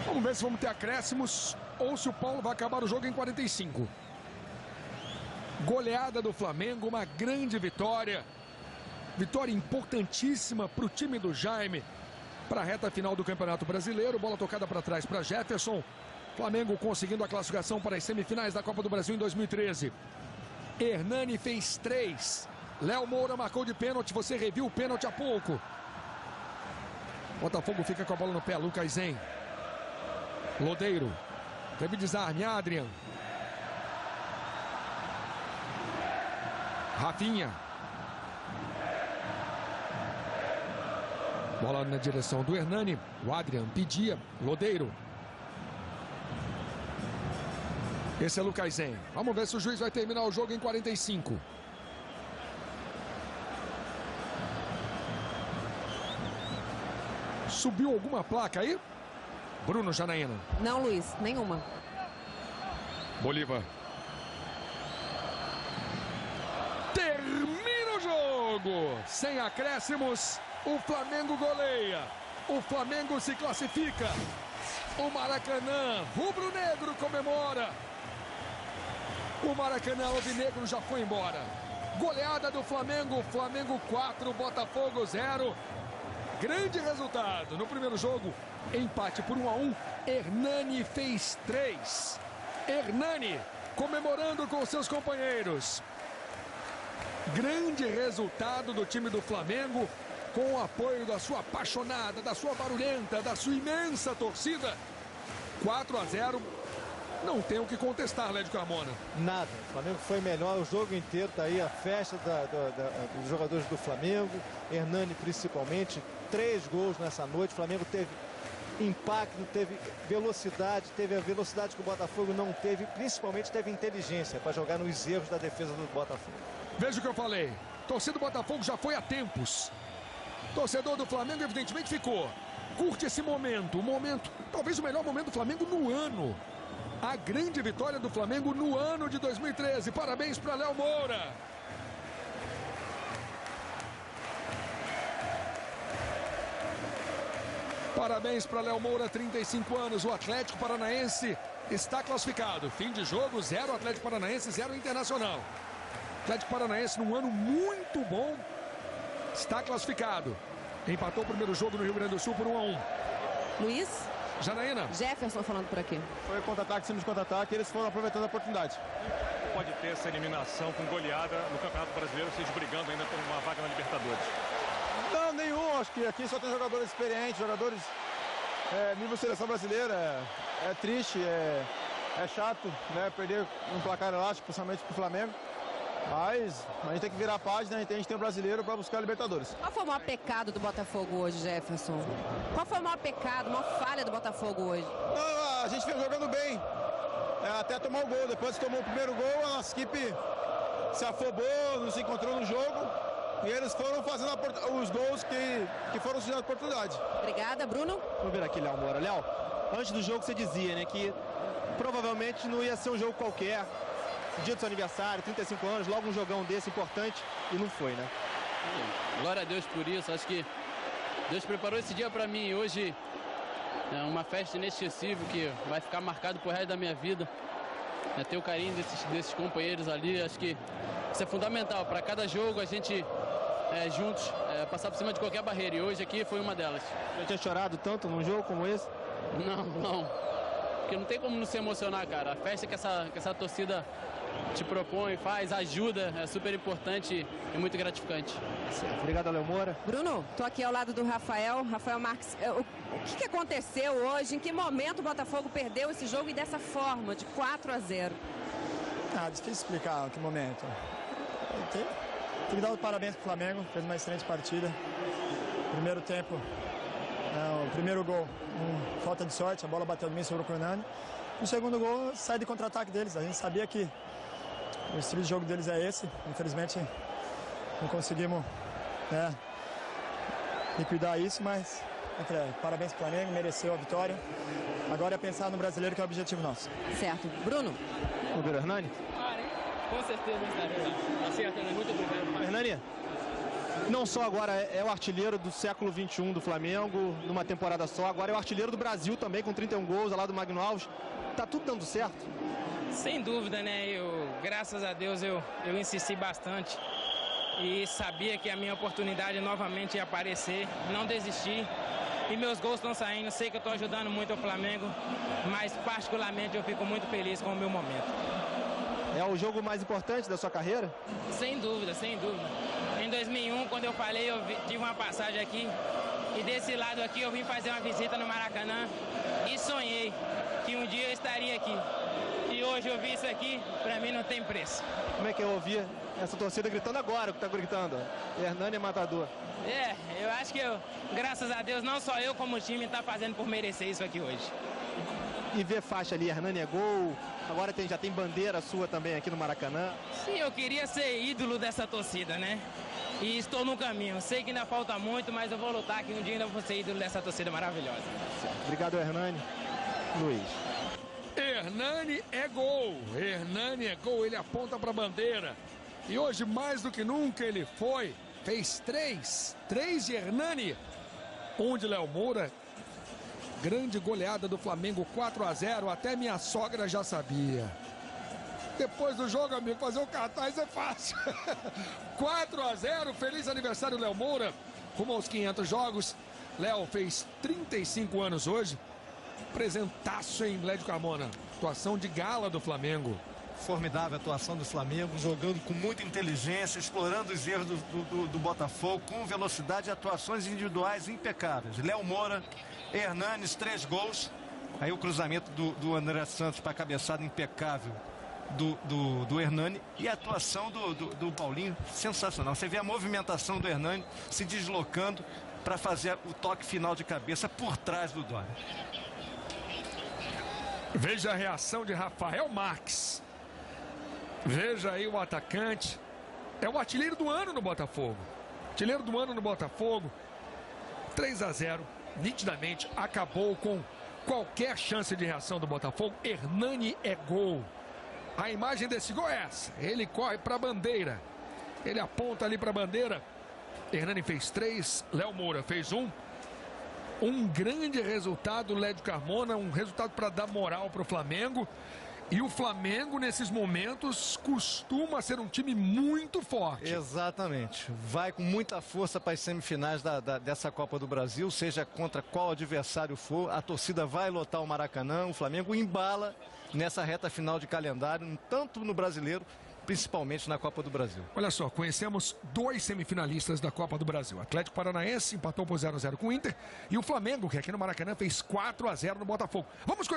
Vamos ver se vamos ter acréscimos ou se o Paulo vai acabar o jogo em 45. Goleada do Flamengo, uma grande vitória. Vitória importantíssima para o time do Jaime. Para a reta final do Campeonato Brasileiro. Bola tocada para trás para Jefferson. Flamengo conseguindo a classificação para as semifinais da Copa do Brasil em 2013. Hernani fez 3. Léo Moura marcou de pênalti. Você reviu o pênalti há pouco. Botafogo fica com a bola no pé. Lucas Zen. Lodeiro. Teve desarme. Adrian. Rafinha. Bola na direção do Hernani. O Adrian pedia. Lodeiro. Esse é Lucas Zen. Vamos ver se o juiz vai terminar o jogo em 45. Subiu alguma placa aí? Bruno Janaína. Não, Luiz. Nenhuma. Bolívar. Termina o jogo. Sem acréscimos. O Flamengo goleia. O Flamengo se classifica. O Maracanã rubro-negro comemora. O Maracanã alvinegro já foi embora. Goleada do Flamengo. Flamengo 4, Botafogo 0. Grande resultado. No primeiro jogo, empate por 1-1. Hernani fez 3. Hernani comemorando com seus companheiros. Grande resultado do time do Flamengo, com o apoio da sua apaixonada, da sua barulhenta, da sua imensa torcida. 4-0. Não tem o que contestar, Lédio Carmona. Nada. O Flamengo foi melhor o jogo inteiro. Tá aí a festa dos jogadores do Flamengo. Hernani principalmente. 3 gols nessa noite. O Flamengo teve impacto, teve velocidade. Teve a velocidade que o Botafogo não teve. Principalmente teve inteligência para jogar nos erros da defesa do Botafogo. Veja o que eu falei. Torcida do Botafogo já foi há tempos. Torcedor do Flamengo evidentemente ficou. Curte esse momento. O momento, talvez o melhor momento do Flamengo no ano. A grande vitória do Flamengo no ano de 2013. Parabéns para Léo Moura. Parabéns para Léo Moura, 35 anos. O Atlético Paranaense está classificado. Fim de jogo, 0 Atlético Paranaense, 0 Internacional. Atlético Paranaense num ano muito bom. Está classificado. Empatou o primeiro jogo no Rio Grande do Sul por 1-1. Luiz? Janaína. Jefferson falando por aqui. Foi contra-ataque, cima de contra-ataque, eles foram aproveitando a oportunidade. Pode ter essa eliminação com goleada no Campeonato Brasileiro, vocês brigando ainda por uma vaga na Libertadores? Não, nenhum. Acho que aqui só tem jogadores experientes, jogadores nível seleção brasileira. É triste, é chato, né? Perder um placar elástico, principalmente pro Flamengo. Mas a gente tem que virar a página, a gente tem o brasileiro para buscar a Libertadores. Qual foi o maior pecado do Botafogo hoje, Jefferson? Qual foi o maior pecado, a maior falha do Botafogo hoje? Não, a gente vem jogando bem. até tomar o gol. Depois que tomou o primeiro gol, a nossa equipe se afobou, não se encontrou no jogo. E eles foram fazendo os gols que foram surgindo a oportunidade. Obrigada, Bruno. Vamos ver aqui, Léo Moura. Léo, antes do jogo você dizia, né, que provavelmente não ia ser um jogo qualquer. Dia do seu aniversário, 35 anos, logo um jogão desse importante, e não foi, né? Glória a Deus por isso. Acho que Deus preparou esse dia para mim. Hoje é uma festa inesquecível que vai ficar marcado pro resto da minha vida. É ter o carinho desses companheiros ali. Acho que isso é fundamental. Para cada jogo a gente juntos passar por cima de qualquer barreira. E hoje aqui foi uma delas. Já tinha chorado tanto num jogo como esse? Não. Porque não tem como não se emocionar, cara. A festa que essa torcida te propõe, faz, ajuda, é super importante e muito gratificante. Certo. Obrigado, Léo Moura. Bruno, tô aqui ao lado do Rafael Marques. O que aconteceu hoje? Em que momento o Botafogo perdeu esse jogo e dessa forma, de 4-0? Difícil explicar em que momento. Tem que dar os parabéns pro Flamengo, fez uma excelente partida. Primeiro tempo, o primeiro gol, falta de sorte, a bola bateu no mim sobre o Hernani. O segundo gol sai de contra-ataque deles. A gente sabia que o estilo de jogo deles é esse. Infelizmente não conseguimos liquidar isso, mas parabéns pro Flamengo, mereceu a vitória. Agora é pensar no brasileiro, que é o objetivo nosso. Certo. Bruno? O Bruno Hernani? Com certeza estarei. Muito obrigado. Hernani, não só agora é o artilheiro do século XXI do Flamengo, numa temporada só, agora é o artilheiro do Brasil também, com 31 gols, ao lado do Magno Alves. Tá tudo dando certo? Sem dúvida, né? Graças a Deus, eu insisti bastante e sabia que a minha oportunidade novamente ia aparecer, não desisti. E meus gols estão saindo, sei que eu estou ajudando muito o Flamengo, mas particularmente eu fico muito feliz com o meu momento. É o jogo mais importante da sua carreira? Sem dúvida, sem dúvida. Em 2001, quando eu falei, eu tive uma passagem aqui e desse lado aqui eu vim fazer uma visita no Maracanã e sonhei que um dia eu estaria aqui. E hoje eu vi isso aqui, pra mim não tem preço. Como é que eu ouvi essa torcida gritando agora, o que tá gritando? Hernani é matador. Eu acho que graças a Deus, não só eu como o time tá fazendo por merecer isso aqui hoje. E ver faixa ali, Hernani é gol, agora já tem bandeira sua também aqui no Maracanã. Sim, eu queria ser ídolo dessa torcida, né? E estou no caminho. Sei que ainda falta muito, mas eu vou lutar que um dia ainda vou ser ídolo dessa torcida maravilhosa. Obrigado, Hernani. Luiz. Hernani é gol. Hernani é gol, ele aponta para a bandeira. E hoje, mais do que nunca, ele fez 3 de Hernani, 1 de Léo Moura. Grande goleada do Flamengo, 4-0, até minha sogra já sabia. Depois do jogo, amigo, fazer o cartaz é fácil. 4-0, feliz aniversário, Léo Moura. Rumo aos 500 jogos. Léo fez 35 anos hoje. Presentaço em Lédio Carmona. Atuação de gala do Flamengo. Formidável atuação do Flamengo, jogando com muita inteligência, explorando os erros do Botafogo, com velocidade e atuações individuais impecáveis. Léo Moura, Hernanes, 3 gols. Aí o cruzamento do André Santos para a cabeçada impecável do Hernani. E a atuação do Paulinho, sensacional. Você vê a movimentação do Hernani se deslocando para fazer o toque final de cabeça por trás do Dória. Veja a reação de Rafael Marques. Veja aí o atacante. É o artilheiro do ano no Botafogo. Artilheiro do ano no Botafogo. 3-0. Nitidamente acabou com qualquer chance de reação do Botafogo. Hernani é gol. A imagem desse gol é essa. Ele corre para a bandeira. Ele aponta ali para a bandeira. Hernani fez 3. Léo Moura fez 1. Um grande resultado, Lédio Carmona, um resultado para dar moral para o Flamengo. E o Flamengo, nesses momentos, costuma ser um time muito forte. Exatamente. Vai com muita força para as semifinais dessa Copa do Brasil, seja contra qual adversário for. A torcida vai lotar o Maracanã, o Flamengo embala nessa reta final de calendário, tanto no Brasileiro, principalmente na Copa do Brasil. Olha só, conhecemos 2 semifinalistas da Copa do Brasil. Atlético Paranaense empatou por 0-0 com o Inter. E o Flamengo, que aqui no Maracanã fez 4-0 no Botafogo. Vamos conhecer